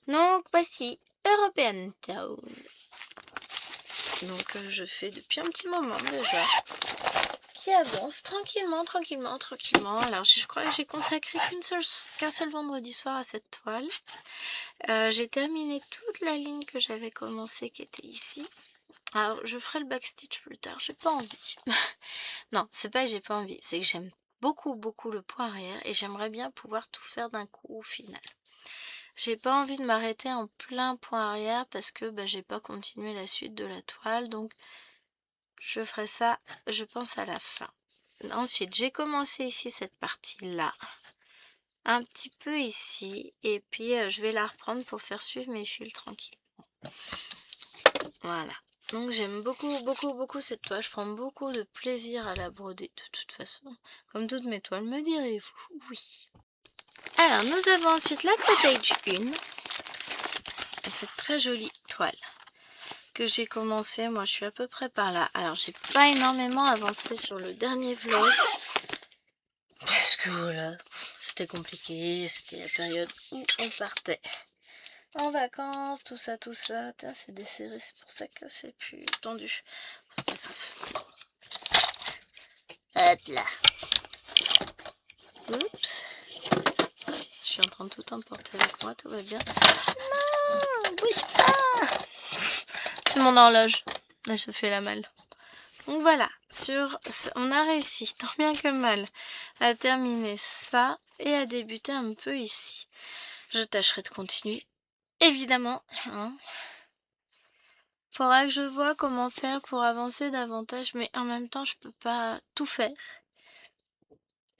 Speaker 1: Donc, voici European Town. Donc, je fais depuis un petit moment déjà. Qui avance tranquillement. Alors, je crois que j'ai consacré qu'un seul vendredi soir à cette toile. J'ai terminé toute la ligne que j'avais commencé qui était ici. Alors, je ferai le backstitch plus tard, j'ai pas envie. Non, c'est pas que j'ai pas envie, c'est que j'aime beaucoup, beaucoup le point arrière et j'aimerais bien pouvoir tout faire d'un coup au final. J'ai pas envie de m'arrêter en plein point arrière parce que bah, j'ai pas continué la suite de la toile, donc je ferai ça, je pense, à la fin. Ensuite, j'ai commencé ici cette partie-là, un petit peu ici, et puis je vais la reprendre pour faire suivre mes fils tranquilles. Voilà. Donc j'aime beaucoup, beaucoup, beaucoup cette toile. Je prends beaucoup de plaisir à la broder de toute façon. Comme toutes mes toiles, me direz-vous. Oui. Alors, nous avons ensuite la Cottage 1. Cette très jolie toile que j'ai commencé. Moi, je suis à peu près par là. Alors, j'ai pas énormément avancé sur le dernier vlog. Parce que voilà, c'était compliqué. C'était la période où on partait en vacances, tout ça, tout ça. Tiens, c'est desserré, c'est pour ça que c'est plus tendu. C'est pas grave. Hop là. Oups. Je suis en train de tout emporter avec moi, tout va bien. Non, bouge pas. C'est mon horloge. Là, je fais la malle. Donc voilà, on a réussi, tant bien que mal, à terminer ça et à débuter un peu ici. Je tâcherai de continuer, évidemment. Hein. Faudra que je vois comment faire pour avancer davantage, mais en même temps, je peux pas tout faire.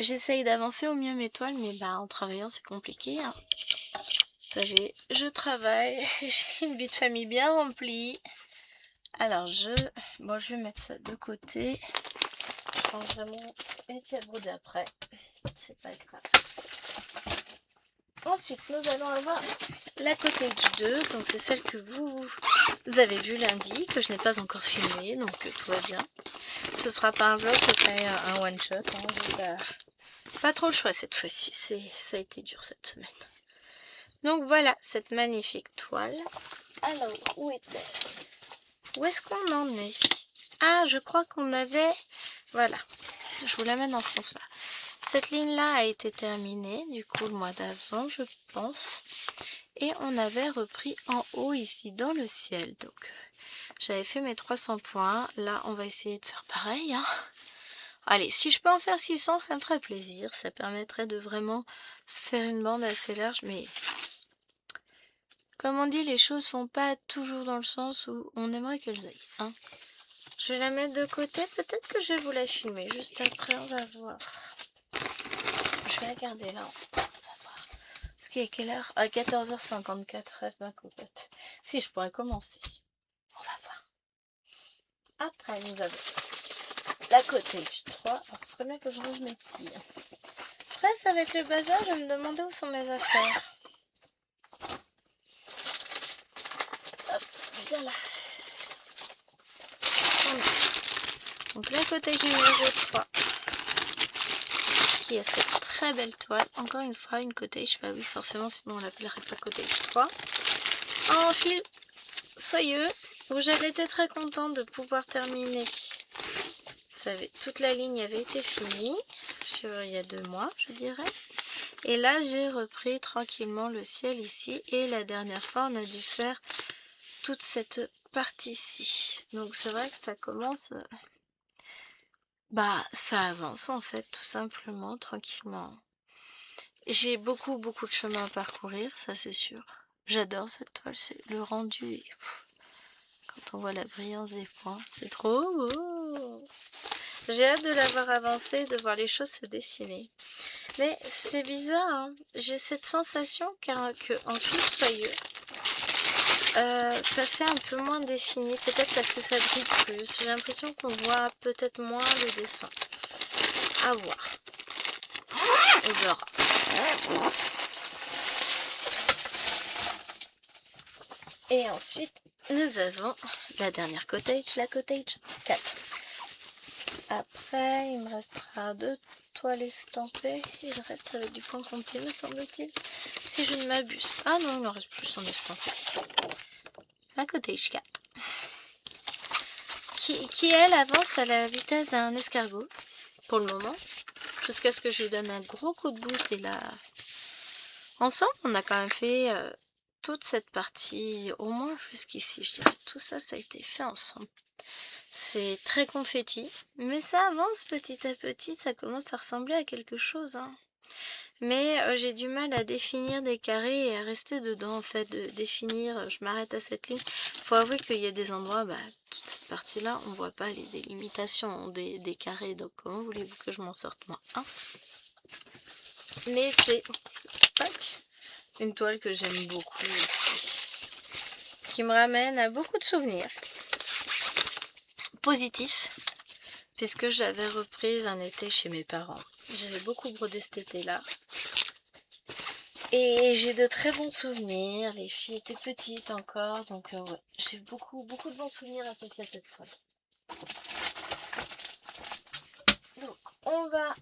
Speaker 1: J'essaye d'avancer au mieux mes toiles, mais bah en travaillant, c'est compliqué. Hein. Vous savez, je travaille, j'ai une vie de famille bien remplie. Alors, je vais mettre ça de côté. Je changerai mon métier à broder après. C'est pas grave. Ensuite, nous allons avoir la Cottage 2. Donc, c'est celle que vous avez vue lundi, que je n'ai pas encore filmée. Donc, tout va bien. Ce sera pas un vlog, ce sera un one-shot. Hein. Pas trop le choix cette fois-ci. Ça a été dur cette semaine. Donc, voilà cette magnifique toile. Alors, où est-elle? Où est-ce qu'on en est? Ah, je crois qu'on avait... Voilà. Je vous l'amène dans ce sens-là. Cette ligne-là a été terminée, du coup, le mois d'avant, je pense. Et on avait repris en haut, ici, dans le ciel. Donc, j'avais fait mes 300 points. Là, on va essayer de faire pareil. Hein. Allez, si je peux en faire 600, ça me ferait plaisir. Ça permettrait de vraiment faire une bande assez large. Mais, comme on dit, les choses vont pas toujours dans le sens où on aimerait qu'elles aillent. Hein. Je vais la mettre de côté. Peut-être que je vais vous la filmer juste après. On va voir. Je vais la garder là. On va voir. Parce qu'il est quelle heure? À 14h54. Rêve ma cocotte. Si, je pourrais commencer. On va voir. Après, nous avons la Cottage 3. Alors, ce serait bien que je range mes petits. Après, ça va être le bazar. Je vais me demander où sont mes affaires. Hop, viens là. Donc, la Cottage numéro 3. Qui est cette très belle toile. Encore une fois, une Cottage. Bah oui, forcément, sinon on l'appellerait pas Cottage 3. En fil soyeux, où j'avais été très contente de pouvoir terminer. Vous savez, toute la ligne avait été finie, il y a 2 mois, je dirais. Et là, j'ai repris tranquillement le ciel ici. Et la dernière fois, on a dû faire toute cette partie-ci. Donc, c'est vrai que ça commence... Bah, ça avance en fait, tout simplement, tranquillement. J'ai beaucoup, beaucoup de chemin à parcourir, ça c'est sûr. J'adore cette toile, c'est le rendu. Quand on voit la brillance des points, c'est trop beau. J'ai hâte de l'avoir avancé, de voir les choses se dessiner. Mais c'est bizarre, hein. J'ai cette sensation qu'en fil soyeux, ça fait un peu moins défini. Peut-être parce que ça brille plus. J'ai l'impression qu'on voit peut-être moins le dessin. À voir. On verra. Et ensuite, nous avons la dernière Cottage, la Cottage 4. Après, il me restera 2 toiles estampées. Il reste avec du point compté, me semble-t-il. Si je ne m'abuse. Ah non, il me reste plus en estampé. La Cottage 4. Qui, elle, avance à la vitesse d'un escargot. Pour le moment. Jusqu'à ce que je lui donne un gros coup de boost. Et là, ensemble, on a quand même fait... toute cette partie, au moins jusqu'ici, je dirais. Tout ça, ça a été fait ensemble. C'est très confetti, mais ça avance petit à petit, ça commence à ressembler à quelque chose, hein. Mais j'ai du mal à définir des carrés et à rester dedans, en fait, de définir, je m'arrête à cette ligne. Faut avouer qu'il y a des endroits, toute cette partie-là, on voit pas les délimitations des carrés, donc comment voulez-vous que je m'en sorte, moi, hein? Mais c'est une toile que j'aime beaucoup aussi, qui me ramène à beaucoup de souvenirs positifs, puisque je l'avais reprise un été chez mes parents. J'avais beaucoup brodé cet été-là. Et j'ai de très bons souvenirs, les filles étaient petites encore, donc ouais, j'ai beaucoup de bons souvenirs associés à cette toile. Donc on va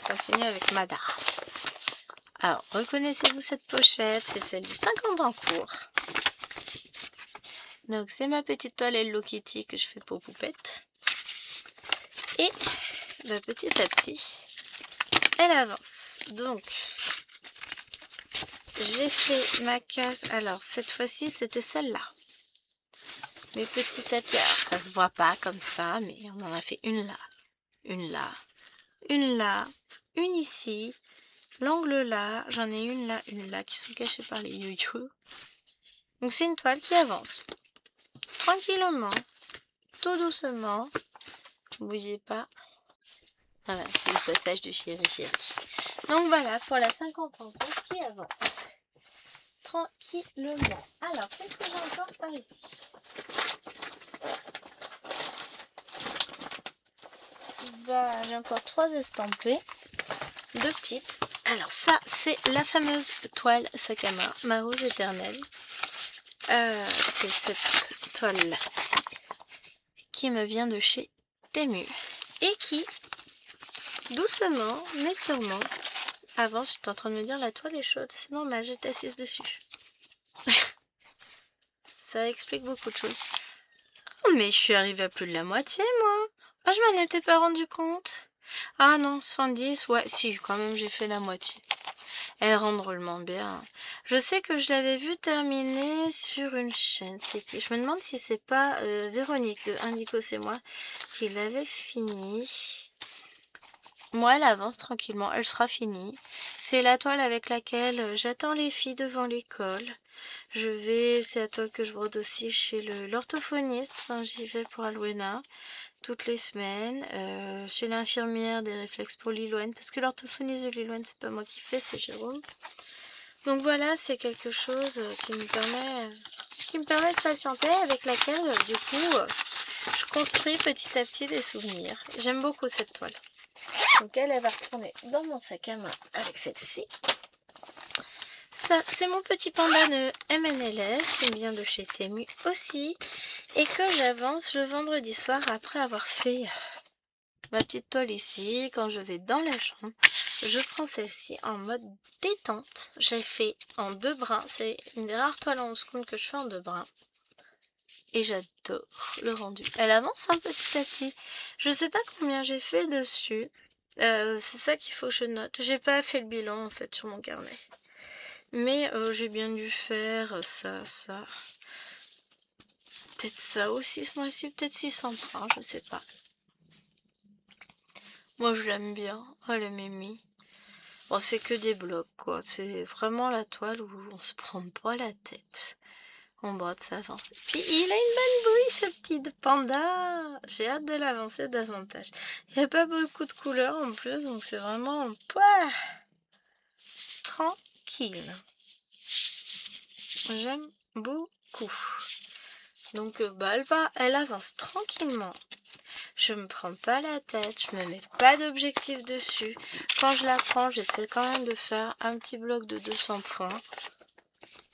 Speaker 1: continuer avec Madar. Alors, reconnaissez-vous cette pochette? C'est celle du 50 ans cours. Donc c'est ma petite toile Hello Kitty que je fais pour poupette. Et petit à petit, elle avance. Donc, j'ai fait ma case. Alors, cette fois-ci, c'était celle-là. Mais petit à petit, alors ça se voit pas comme ça, mais on en a fait une là, une là, une là, une ici, l'angle là, j'en ai une là, qui sont cachées par les yo-yo. Donc c'est une toile qui avance. Tranquillement, tout doucement. Bougez pas. Voilà, c'est le passage du chéri. Donc voilà, pour la 50 ans qui avance. Tranquillement. Alors, qu'est-ce que j'ai encore par ici? J'ai encore 3 estampées. 2 petites. Alors ça, c'est la fameuse toile sac à main, ma rose éternelle. C'est cette toile-là qui me vient de chez Temu et qui, doucement mais sûrement, avance. J'étais en train de me dire la toile est chaude, c'est normal, j'étais assise dessus. Ça explique beaucoup de choses. Oh, mais je suis arrivée à plus de la moitié, moi. Ah, je m'en étais pas rendu compte. Ah non, 110, ouais, si, quand même, j'ai fait la moitié. Elle rend drôlement bien. Je sais que je l'avais vue terminer sur une chaîne. Je me demande si c'est pas Véronique de Indico, c'est moi, qui l'avait fini. Moi, elle avance tranquillement, elle sera finie. C'est la toile avec laquelle j'attends les filles devant l'école. C'est la toile que je brode aussi chez l'orthophoniste, enfin, j'y vais pour Alwena toutes les semaines, chez l'infirmière des réflexes pour Liloine, parce que l'orthophoniste de Liloine, c'est pas moi qui fais, c'est Jérôme. Donc voilà, c'est quelque chose qui me permet de patienter, avec laquelle, du coup, je construis petit à petit des souvenirs. J'aime beaucoup cette toile. Donc elle va retourner dans mon sac à main avec celle-ci. Ça, c'est mon petit panda de MNLS qui me vient de chez Temu aussi et que j'avance le vendredi soir après avoir fait ma petite toile ici. Quand je vais dans la chambre, je prends celle-ci en mode détente. J'ai fait en 2 brins. C'est une des rares toiles en 11 comptes que je fais en 2 brins. Et j'adore le rendu. Elle avance un petit à petit. Je sais pas combien j'ai fait dessus. C'est ça qu'il faut que je note. J'ai pas fait le bilan en fait sur mon carnet. Mais j'ai bien dû faire ça. Peut-être ça aussi ce mois-ci, peut-être 600 points, je sais pas. Moi je l'aime bien, elle est mimi. Bon, c'est que des blocs quoi, c'est vraiment la toile où on se prend pas la tête. On brode, ça avance. Puis il a une bonne bouille ce petit panda. J'ai hâte de l'avancer davantage. Il n'y a pas beaucoup de couleurs en plus, donc c'est vraiment tranquille. J'aime beaucoup. Donc elle avance tranquillement. Je me prends pas la tête, je me mets pas d'objectif dessus. Quand je la prends, j'essaie quand même de faire un petit bloc de 200 points.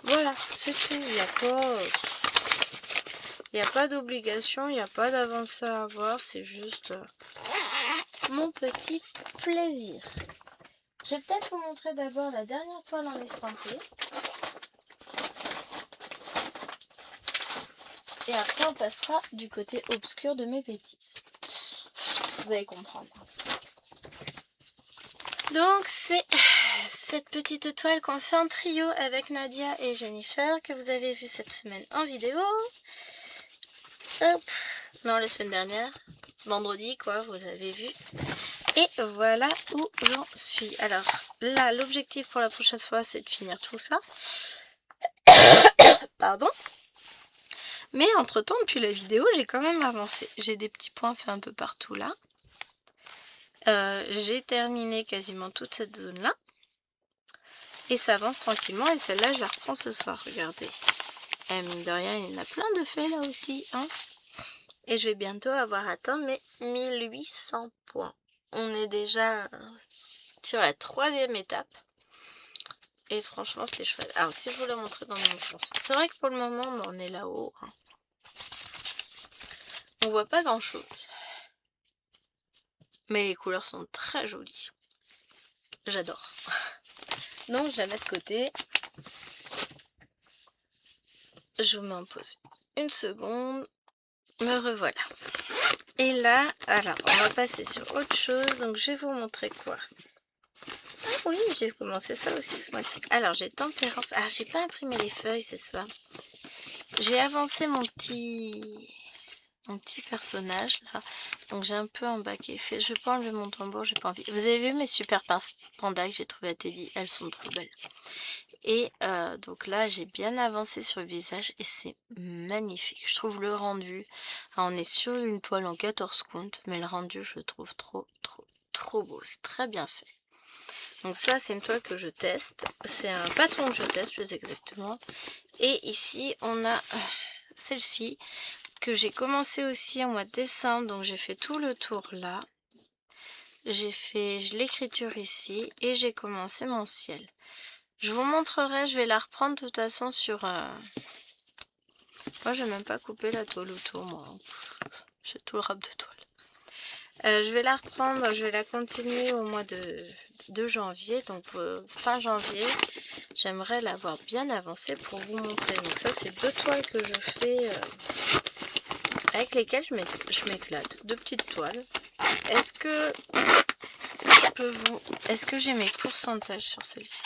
Speaker 1: Voilà, c'est tout. Il n'y a pas d'obligation, il n'y a pas d'avancée à avoir, c'est juste mon petit plaisir. Je vais peut-être vous montrer d'abord la dernière toile en estampé. Et après on passera du côté obscur de mes bêtises. Vous allez comprendre. Donc c'est cette petite toile qu'on fait en trio avec Nadia et Jennifer, que vous avez vu cette semaine en vidéo. Hop. Non, la semaine dernière, vendredi quoi, vous avez vu. Et voilà où j'en suis. Alors là, l'objectif pour la prochaine fois, c'est de finir tout ça. Pardon. Mais entre temps, depuis la vidéo, j'ai quand même avancé. J'ai des petits points faits un peu partout là. J'ai terminé quasiment toute cette zone là. Et ça avance tranquillement. Et celle-là, je la reprends ce soir. Regardez. Et mine de rien, il y en a plein de faits là aussi. Hein. Et je vais bientôt avoir atteint mes 1800 points. On est déjà sur la 3e étape. Et franchement, c'est chouette. Alors, si je vous la montrer dans mon sens. C'est vrai que pour le moment, on est là-haut. Hein. On voit pas grand-chose. Mais les couleurs sont très jolies. J'adore. Donc, je la mets de côté. Je vous mets en pause une seconde. Me revoilà. Et là, alors, on va passer sur autre chose. Donc, je vais vous montrer quoi. Ah oui, j'ai commencé ça aussi ce mois-ci. Alors, j'ai tempérance. Ah, j'ai pas imprimé les feuilles, c'est ça. J'ai avancé mon petit personnage là. Donc, j'ai un peu embaqué. Je vais pas enlever mon tambour, j'ai pas envie. Vous avez vu mes super pinces pandas que j'ai trouvé à Teddy? Elles sont trop belles. Et donc là, j'ai bien avancé sur le visage et c'est magnifique. Je trouve le rendu. Alors, on est sur une toile en 14 comptes, mais le rendu, je le trouve trop beau. C'est très bien fait. Donc ça, c'est une toile que je teste. C'est un patron que je teste plus exactement. Et ici, on a celle-ci que j'ai commencé aussi au mois de décembre. Donc j'ai fait tout le tour là. J'ai fait l'écriture ici et j'ai commencé mon ciel. Je vous montrerai, je vais la reprendre de toute façon sur... Moi, je vais même pas couper la toile autour, moi. J'ai tout le rap de toile. Je vais la reprendre, je vais la continuer au mois de janvier. Donc, fin janvier, j'aimerais l'avoir bien avancée pour vous montrer. Donc ça, c'est 2 toiles que je fais avec lesquelles je m'éclate. 2 petites toiles. Est-ce que je peux vous... Est-ce que j'ai mes pourcentages sur celle-ci?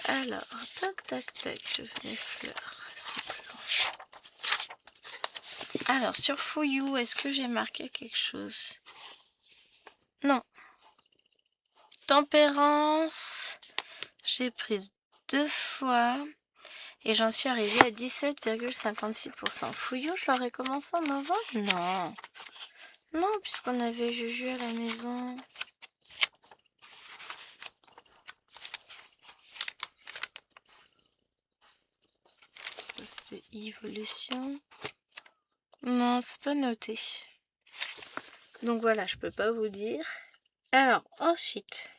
Speaker 1: Alors, tac, je veux mes fleurs. Alors, sur Fouillou, est-ce que j'ai marqué quelque chose? Non. Tempérance, j'ai prise 2 fois et j'en suis arrivée à 17,56%. Fouillou, je l'aurais commencé en novembre? Non. Non, puisqu'on avait Juju à la maison. Ça, c'était évolution. Non, c'est pas noté. Donc voilà, je peux pas vous dire. Alors, ensuite.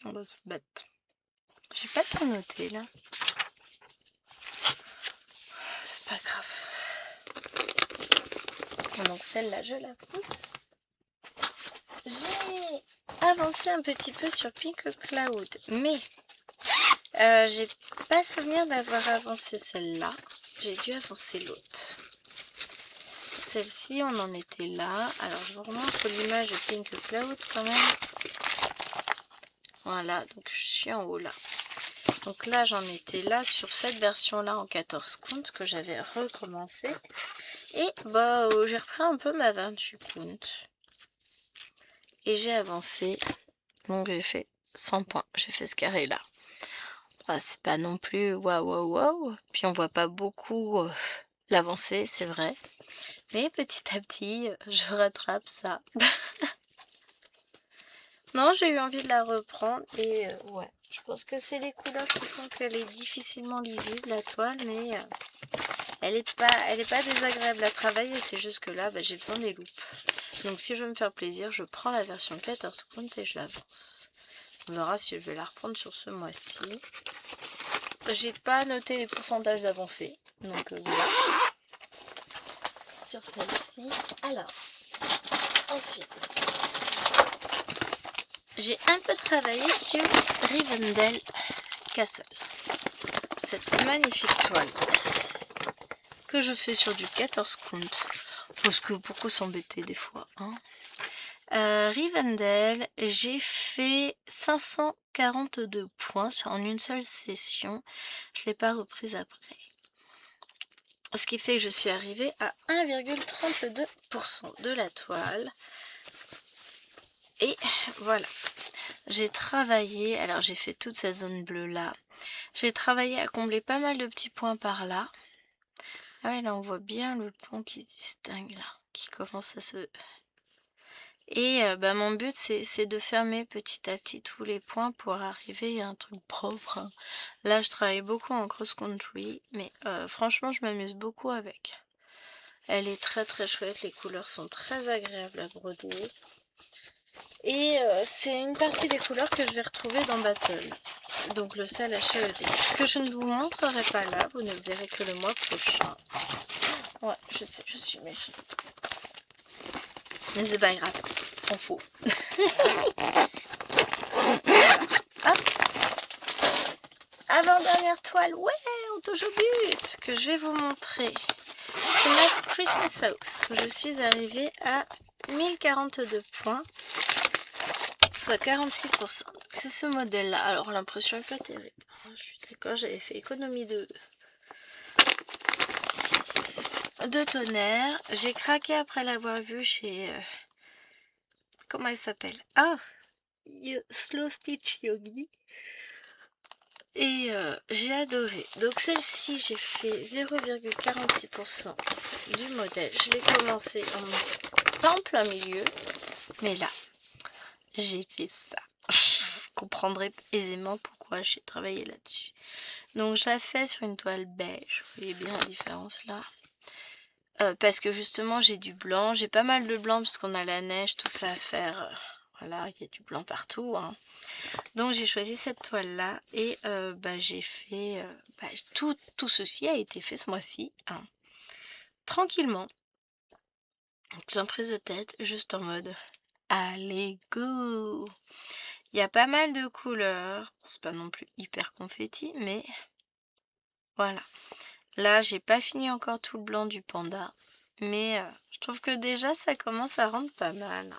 Speaker 1: On va se battre. J'ai pas tout noté là. C'est pas grave. Donc celle-là, je la pousse. J'ai avancé un petit peu sur Pink Cloud, mais j'ai pas souvenir d'avoir avancé celle-là. J'ai dû avancer l'autre. Celle-ci, on en était là. Alors, je vous remontre l'image de Pink Cloud quand même. Voilà, donc je suis en haut là. Donc là, j'en étais là sur cette version-là en 14 comptes que j'avais recommencé. Et bah, j'ai repris un peu ma 28 comptes. Et j'ai avancé. Donc j'ai fait 100 points. J'ai fait ce carré-là. Enfin, c'est pas non plus waouh. Puis on voit pas beaucoup l'avancée, c'est vrai. Mais petit à petit, je rattrape ça. Non, j'ai eu envie de la reprendre. Et ouais, je pense que c'est les couleurs qui font qu'elle est difficilement lisible, la toile. Mais elle est pas désagréable à travailler. C'est juste que là, bah, j'ai besoin des loupes. Donc si je veux me faire plaisir, je prends la version 14 comptes et je l'avance. On verra si je vais la reprendre sur ce mois-ci. J'ai pas noté les pourcentages d'avancée. Donc voilà. Sur celle-ci. Alors, ensuite, j'ai un peu travaillé sur Rivendell Castle. Cette magnifique toile que je fais sur du 14 comptes. Parce que pourquoi s'embêter des fois, hein? Rivendell, j'ai fait 542 points en une seule session. Je ne l'ai pas reprise après. Ce qui fait que je suis arrivée à 1,32% de la toile. Et voilà. J'ai travaillé, alors j'ai fait toute cette zone bleue là. J'ai travaillé à combler pas mal de petits points par là. Ah ouais, là on voit bien le pont qui se distingue là, qui commence à se... Et mon but c'est de fermer petit à petit tous les points pour arriver à un truc propre. Là je travaille beaucoup en cross-country, mais franchement je m'amuse beaucoup avec. Elle est très très chouette, les couleurs sont très agréables à broder. Et c'est une partie des couleurs que je vais retrouver dans Battle. Donc le sel HED, que je ne vous montrerai pas là, vous ne le verrez que le mois prochain. Ouais, je sais, je suis méchante. Mais c'est pas grave, on fout. Hop. Avant-dernière toile, ouais, on touche au but, que je vais vous montrer. C'est ma Christmas House. Je suis arrivée à 1042 points, soit 46%. C'est ce modèle-là. Alors l'impression est pas terrible. Je suis d'accord, j'avais fait économie de tonnerre. J'ai craqué après l'avoir vu chez... comment elle s'appelle? Ah, Slow Stitch Yogi. Et j'ai adoré. Donc celle-ci, j'ai fait 0,46% du modèle. Je l'ai commencé en plein milieu. Mais là, j'ai fait ça. Vous comprendrez aisément pourquoi j'ai travaillé là-dessus. Donc je la fais sur une toile beige. Vous voyez bien la différence là. Parce que justement j'ai du blanc. J'ai pas mal de blanc parce qu'on a la neige, tout ça à faire. Voilà, il y a du blanc partout. Hein. Donc j'ai choisi cette toile là et j'ai fait... tout ceci a été fait ce mois-ci. Hein. Tranquillement. Donc sans prise de tête, juste en mode... Allez, go! Il y a pas mal de couleurs. C'est pas non plus hyper confetti, mais... Voilà. Là, j'ai pas fini encore tout le blanc du panda. Mais je trouve que déjà, ça commence à rendre pas mal.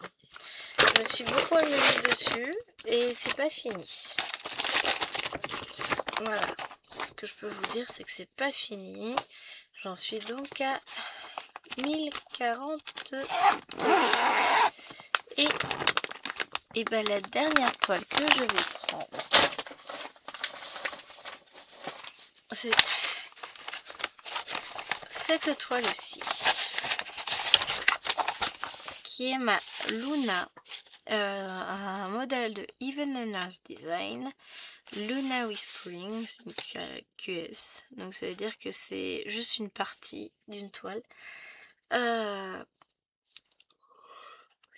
Speaker 1: Je me suis beaucoup amusée dessus et c'est pas fini. Voilà. Ce que je peux vous dire, c'est que c'est pas fini. J'en suis donc à 1042. Et la dernière toile que je vais prendre, c'est cette toile aussi, qui est ma Luna, un modèle de Even Ars Design, Luna Whispering, c'est une QS, donc ça veut dire que c'est juste une partie d'une toile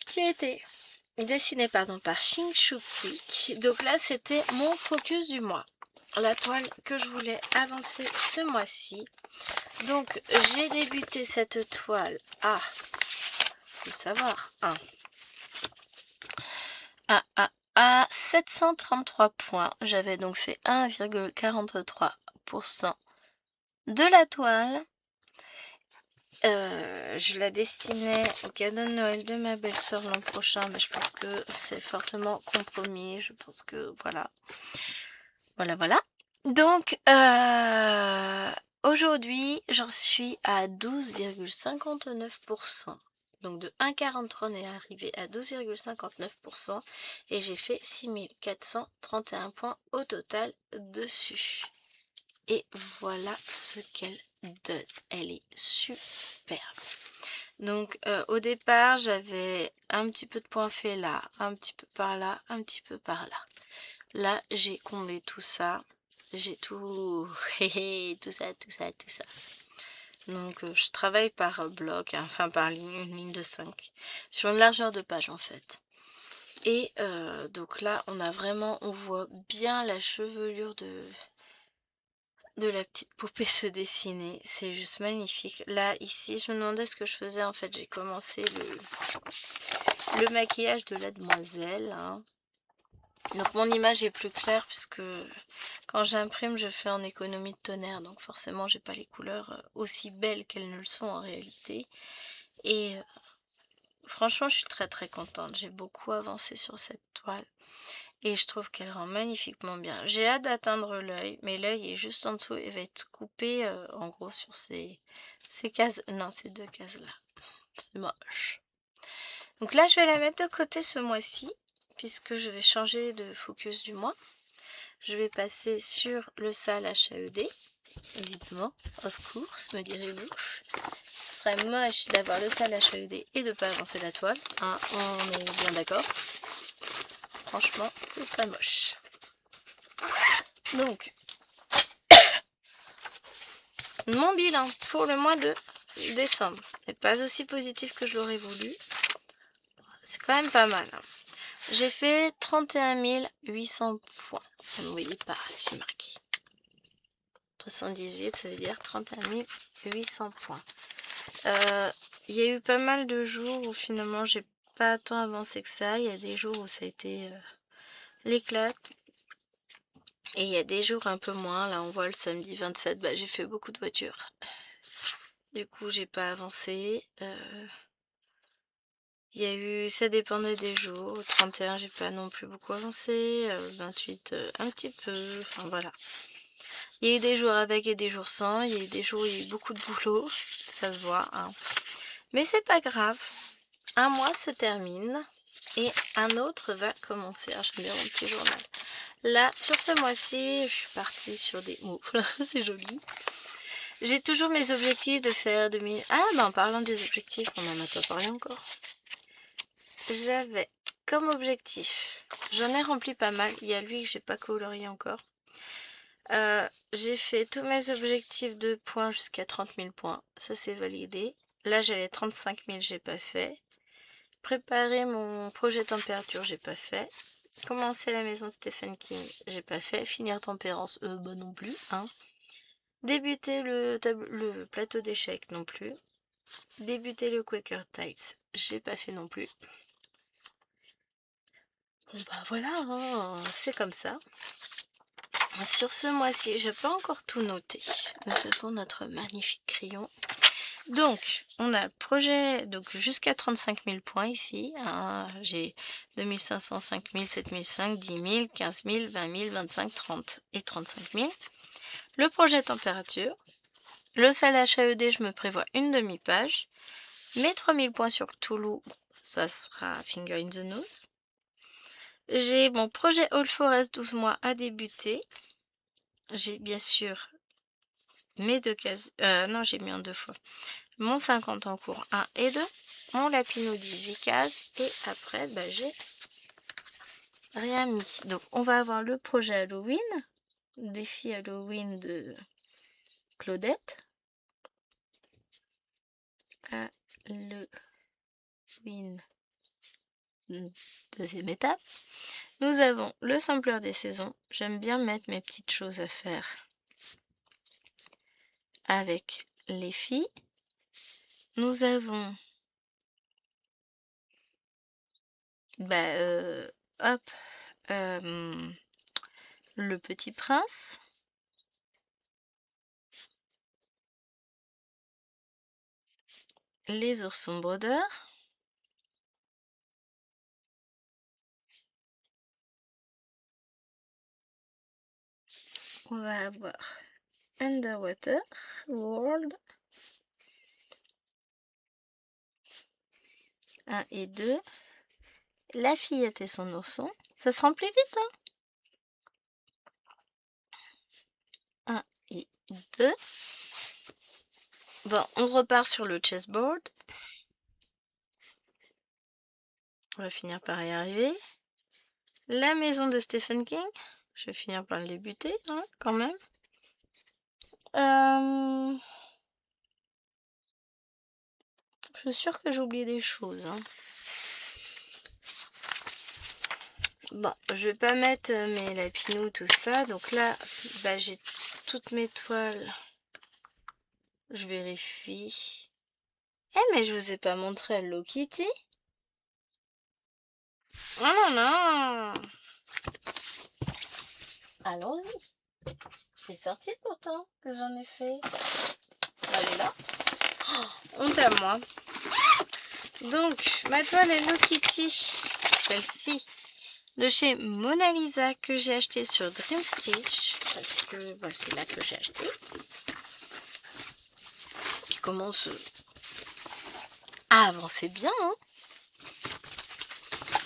Speaker 1: qui a été dessinée par Ching Shu Quick. Donc là c'était mon focus du mois, la toile que je voulais avancer ce mois-ci. Donc j'ai débuté cette toile à, faut le savoir, à 733 points. J'avais donc fait 1,43% de la toile. Je la destinais au cadeau de Noël de ma belle-sœur l'an prochain, mais je pense que c'est fortement compromis. Je pense que voilà. Voilà. Donc, aujourd'hui, j'en suis à 12,59%. Donc de 1,43 on est arrivé à 12,59% et j'ai fait 6431 points au total dessus. Et voilà ce qu'elle donne. Elle est superbe. Donc au départ, j'avais un petit peu de points faits là, un petit peu par là, un petit peu par là. Là, j'ai comblé tout ça. J'ai tout... tout ça. Donc je travaille par bloc, hein, enfin par ligne, une ligne de 5, sur une largeur de page en fait. Et donc là, on voit bien la chevelure de la petite poupée se dessiner. C'est juste magnifique. Là, ici, je me demandais ce que je faisais. En fait, j'ai commencé le maquillage de la demoiselle. Hein. Donc mon image est plus claire puisque quand j'imprime, je fais en économie de tonnerre. Donc forcément, j'ai pas les couleurs aussi belles qu'elles ne le sont en réalité. Et franchement, je suis très très contente. J'ai beaucoup avancé sur cette toile. Et je trouve qu'elle rend magnifiquement bien. J'ai hâte d'atteindre l'œil, mais l'œil est juste en dessous et va être coupé en gros sur ces cases. Non, ces deux cases-là. C'est moche. Donc là, je vais la mettre de côté ce mois-ci, puisque je vais changer de focus du mois. Je vais passer sur le sale HAED, évidemment, of course, me direz-vous. Ce serait moche d'avoir le sale HAED et de ne pas avancer la toile. Hein, on est bien d'accord. Franchement, ce serait moche. Donc, mon bilan pour le mois de décembre n'est pas aussi positif que je l'aurais voulu. C'est quand même pas mal. Hein. J'ai fait 31 800 points. Vous ne voyez pas, c'est marqué. 78, ça veut dire 31 800 points. Il y a eu pas mal de jours où finalement j'ai pas tant avancé que ça. Il y a des jours où ça a été l'éclate. Et il y a des jours un peu moins. Là, on voit le samedi 27, j'ai fait beaucoup de voitures. Du coup, j'ai pas avancé. Il y a eu, ça dépendait des jours. 31, j'ai pas non plus beaucoup avancé. 28, un petit peu. Enfin, voilà. Il y a eu des jours avec et des jours sans. Il y a eu des jours où il y a eu beaucoup de boulot. Ça se voit. Hein. Mais c'est pas grave. Un mois se termine et un autre va commencer. Ah, j'aime bien mon petit journal. Là, sur ce mois-ci, je suis partie sur des moufles. C'est joli. J'ai toujours mes objectifs de faire 2000. Ah, en parlant des objectifs, on en a pas parlé encore. J'avais comme objectif, j'en ai rempli pas mal. Il y a lui que j'ai pas colorié encore. J'ai fait tous mes objectifs de points jusqu'à 30 000 points. Ça, c'est validé. Là, j'avais 35 000, j'ai pas fait. Préparer mon projet température, j'ai pas fait. Commencer la maison Stephen King, j'ai pas fait. Finir tempérance, non plus. Hein. Débuter le plateau d'échecs, non plus. Débuter le Quaker Tiles, j'ai pas fait non plus. Bon voilà, hein, c'est comme ça. Sur ce mois-ci, je n'ai pas encore tout noté. Nous avons notre magnifique crayon. Donc, on a le projet jusqu'à 35 000 points ici. Hein, j'ai 2500, 5000, 7005, 10 000, 15 000, 20 000, 25, 30 et 35 000. Le projet température. Le sale HAED, je me prévois une demi-page. Mes 3000 points sur Cthulhu, ça sera Finger in the Nose. J'ai mon projet All Forest 12 mois à débuter. J'ai bien sûr mes deux cases. Non, j'ai mis en deux fois. Mon 50 en cours 1 et 2. Mon Lapino 18 cases. Et après, j'ai rien mis. Donc, on va avoir le projet Halloween. Défi Halloween de Claudette. Halloween. Deuxième étape. Nous avons le sampleur des saisons. J'aime bien mettre mes petites choses à faire avec les filles. Nous avons hop, le Petit Prince. Les oursons brodeurs. On va avoir Underwater World 1 et 2. La fillette et son ourson. Ça se remplit vite, hein. 1 et 2. Bon, on repart sur le chessboard. On va finir par y arriver. La maison de Stephen King. Je vais finir par le débuter, hein, quand même. Je suis sûre que j'ai oublié des choses. Hein. Bon, je vais pas mettre mes lapinous, tout ça. Donc là, j'ai toutes mes toiles. Je vérifie. Mais je vous ai pas montré Hello Kitty. Oh non, non. Allons-y. Je l'ai sorti pourtant, que j'en ai fait. Elle est là. Oh, honte à moi. Donc, ma toile Hello Kitty, celle-ci, de chez Mona Lisa, que j'ai acheté sur Dream Stitch, parce que bah, c'est là que j'ai acheté, qui commence à avancer bien, hein.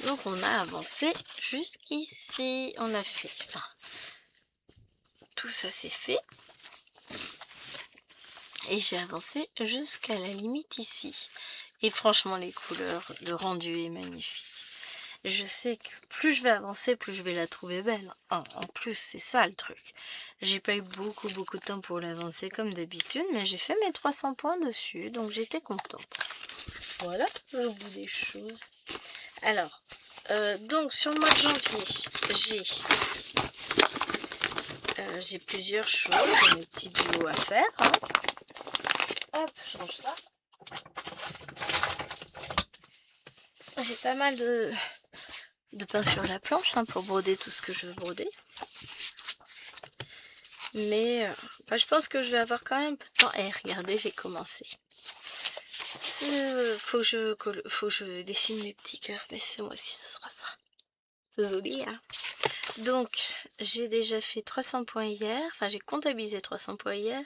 Speaker 1: Donc on a avancé jusqu'ici, on a fait, enfin, tout ça c'est fait, et j'ai avancé jusqu'à la limite ici. Et franchement les couleurs, le rendu est magnifique. Je sais que plus je vais avancer, plus je vais la trouver belle. En plus, c'est ça le truc. J'ai pas eu beaucoup de temps pour l'avancer comme d'habitude, mais j'ai fait mes 300 points dessus, donc j'étais contente. Voilà, au bout des choses. Alors, donc sur le mois de janvier, j'ai plusieurs choses, j'ai mes petits duos à faire. Hein. Hop, je range ça. J'ai pas mal de pain sur la planche hein, pour broder tout ce que je veux broder. Mais bah, je pense que je vais avoir quand même un peu de temps. Eh, regardez, j'ai commencé. Faut que je dessine mes petits cœurs, mais ce mois-ci, ce sera ça. Désolée, hein. Donc, j'ai déjà fait 300 points hier. Enfin, j'ai comptabilisé 300 points hier.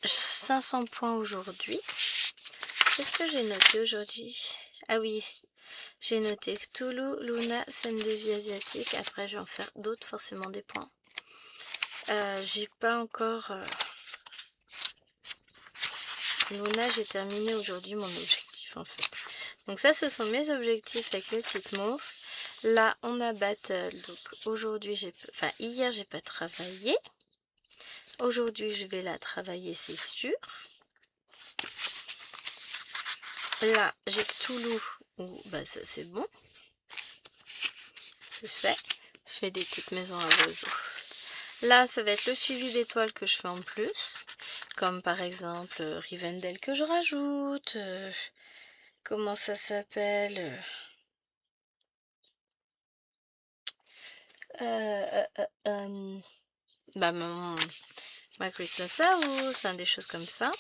Speaker 1: 500 points aujourd'hui. Qu'est-ce que j'ai noté aujourd'hui? Ah oui, j'ai noté Cthulhu, Luna, scène de vie asiatique. Après, je vais en faire d'autres, forcément des points. J'ai pas encore... Luna, j'ai terminé aujourd'hui mon objectif en fait. Donc ça, ce sont mes objectifs avec le petit mauve. Là, on a battle. Donc aujourd'hui, enfin hier, j'ai pas travaillé. Aujourd'hui, je vais la travailler, c'est sûr. Là, j'ai Cthulhu. Bah ça, c'est bon. C'est fait. Je fais des petites maisons à oiseaux. Là, ça va être le suivi d'étoiles que je fais en plus. Comme par exemple Rivendell que je rajoute. Comment ça s'appelle bah ma Crystalsaurus, enfin des choses comme ça.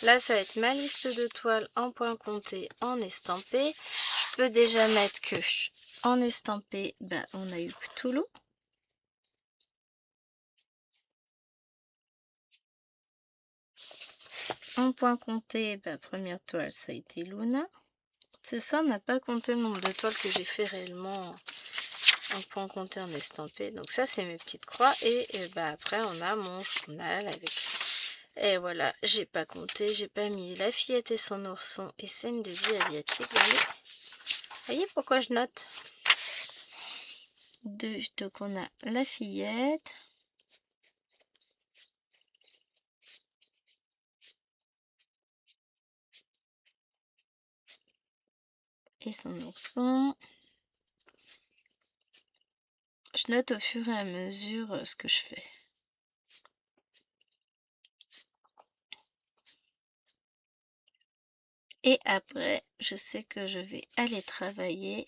Speaker 1: Là, ça va être ma liste de toiles en point compté, en estampé. Je peux déjà mettre que en estampé, bah, on a eu Cthulhu. En point compté, bah, première toile, ça a été Luna. C'est ça, on n'a pas compté le nombre de toiles que j'ai fait réellement en point compté, en estampé. Donc ça, c'est mes petites croix. Et bah, après, on a mon journal avec... Et voilà, j'ai pas compté, j'ai pas mis la fillette et son ourson et scène de vie asiatique. Vous voyez pourquoi je note? Donc on a la fillette. Et son ourson. Je note au fur et à mesure ce que je fais. Et après, je sais que je vais aller travailler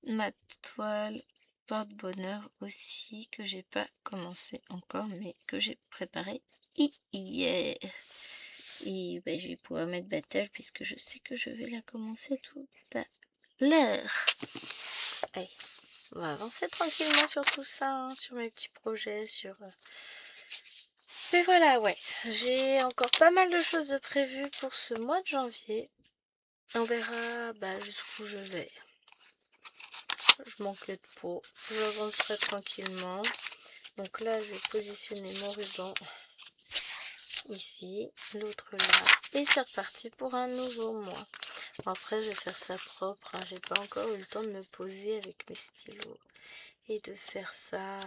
Speaker 1: ma toile porte-bonheur aussi, que j'ai pas commencé encore, mais que j'ai préparé hier. Et ben, je vais pouvoir mettre Battle puisque je sais que je vais la commencer tout à l'heure. Allez, on va avancer tranquillement sur tout ça, hein, sur mes petits projets, sur... Mais voilà, ouais, j'ai encore pas mal de choses de prévues pour ce mois de janvier. On verra bah, jusqu'où je vais. Je manquais de peau. J'avancerai tranquillement. Donc là, je vais positionner mon ruban ici, l'autre là. Et c'est reparti pour un nouveau mois. Après, je vais faire ça propre. Hein. J'ai pas encore eu le temps de me poser avec mes stylos. Et de faire ça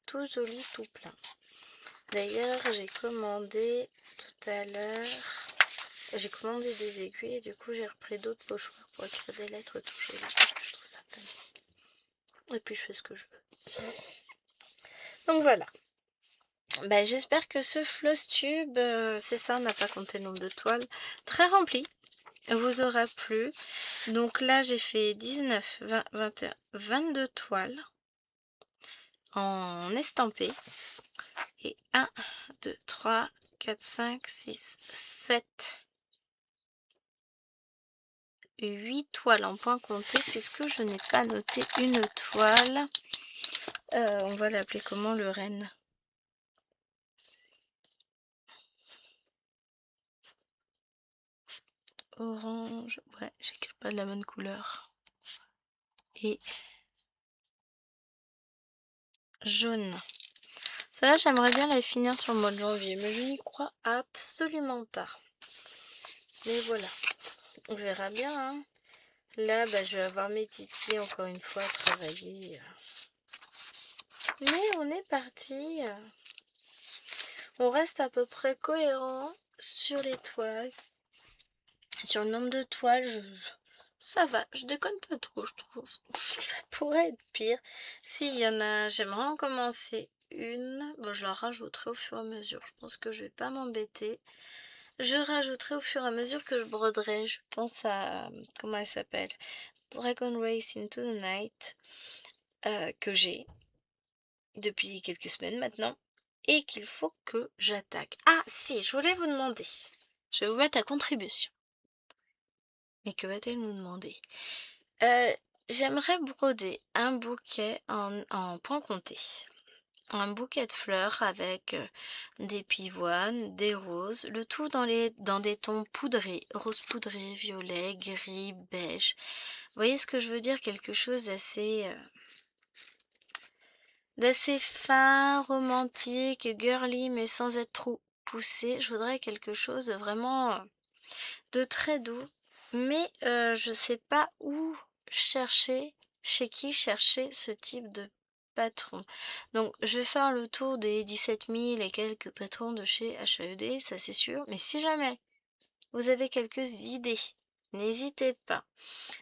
Speaker 1: tout joli, tout plein. D'ailleurs, j'ai commandé tout à l'heure... J'ai commandé des aiguilles et du coup, j'ai repris d'autres pochoirs pour écrire des lettres tout jolies parce que je trouve ça magnifique. Et puis, je fais ce que je veux. Donc voilà. Bah, j'espère que ce floss tube, c'est ça, on n'a pas compté le nombre de toiles, très rempli, vous aura plu. Donc là, j'ai fait 19, 20, 21, 22 toiles en estampé. Et 1, 2, 3, 4, 5, 6, 7, 8 toiles en point compté puisque je n'ai pas noté une toile. On va l'appeler comment, le renne? Orange, ouais, j'écris pas de la bonne couleur. Et jaune. Ça là, j'aimerais bien la finir sur le mois de janvier, mais je n'y crois absolument pas. Mais voilà, on verra bien, hein. Là, bah, je vais avoir mes titis encore une fois à travailler. Mais on est parti. On reste à peu près cohérent sur les toiles. Sur le nombre de toiles, ça va, je déconne pas trop, je trouve. Ça pourrait être pire. S'il y en a, j'aimerais en commencer une. Bon, je la rajouterai au fur et à mesure. Je pense que je vais pas m'embêter. Je rajouterai au fur et à mesure que je broderai. Je pense à, comment elle s'appelle? Dragon Race into the Night, que j'ai depuis quelques semaines maintenant. Et qu'il faut que j'attaque. Ah si, je voulais vous demander. Je vais vous mettre à contribution. Mais que va-t-elle nous demander? J'aimerais broder un bouquet en point compté. Un bouquet de fleurs avec des pivoines, des roses, le tout dans des tons poudrés, rose poudré, violet, gris, beige. Vous voyez ce que je veux dire? Quelque chose d'assez fin, romantique, girly, mais sans être trop poussé. Je voudrais quelque chose de vraiment de très doux, mais je sais pas où chercher, chez qui chercher ce type de patron. Donc je vais faire le tour des 17 000 et quelques patrons de chez HAED, ça c'est sûr, mais si jamais vous avez quelques idées, n'hésitez pas.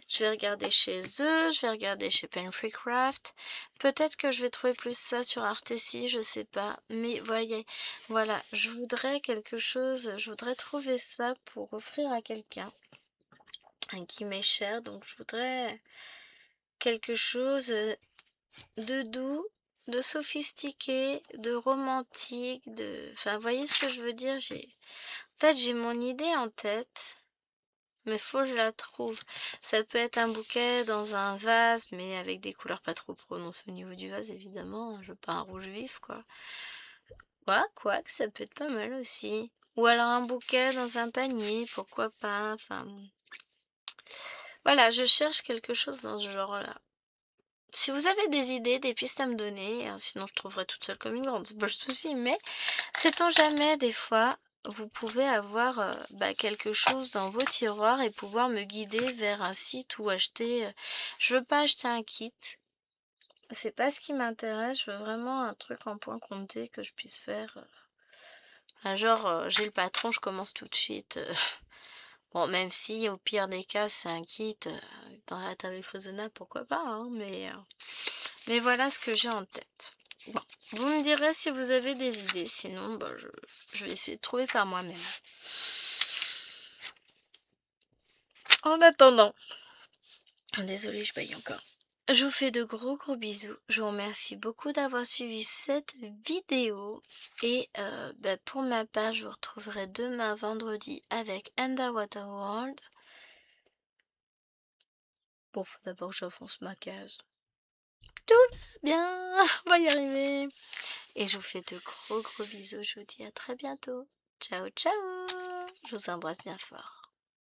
Speaker 1: Je vais regarder chez eux, je vais regarder chez Pen Free Craft. Peut-être que je vais trouver plus ça sur Artessi, je sais pas. Mais voyez, voilà, je voudrais quelque chose, je voudrais trouver ça pour offrir à quelqu'un qui m'est cher. Donc je voudrais quelque chose de doux, de sophistiqué, de romantique, de... Enfin, voyez ce que je veux dire? En fait, j'ai mon idée en tête. Mais faut que je la trouve. Ça peut être un bouquet dans un vase, mais avec des couleurs pas trop prononcées au niveau du vase, évidemment. Je veux pas un rouge vif, quoi. Ouais, quoi que ça peut être pas mal aussi. Ou alors un bouquet dans un panier, pourquoi pas. Enfin, voilà, je cherche quelque chose dans ce genre-là. Si vous avez des idées, des pistes à me donner, sinon je trouverai toute seule comme une grande, c'est pas le souci, mais sait-on jamais, des fois, vous pouvez avoir quelque chose dans vos tiroirs et pouvoir me guider vers un site ou acheter. Je veux pas acheter un kit, c'est pas ce qui m'intéresse, je veux vraiment un truc en point compté que je puisse faire. Genre, j'ai le patron, je commence tout de suite. Bon, même si au pire des cas, c'est un kit dans un tarif raisonnable, pourquoi pas, hein, mais voilà ce que j'ai en tête. Bon, vous me direz si vous avez des idées, sinon je vais essayer de trouver par moi-même. En attendant, désolée, je baille encore. Je vous fais de gros bisous. Je vous remercie beaucoup d'avoir suivi cette vidéo. Et pour ma part, je vous retrouverai demain vendredi avec Underwater World. Bon, faut d'abord que j'enfonce ma case. Tout va bien, on va y arriver. Et je vous fais de gros bisous. Je vous dis à très bientôt. Ciao, ciao. Je vous embrasse bien fort.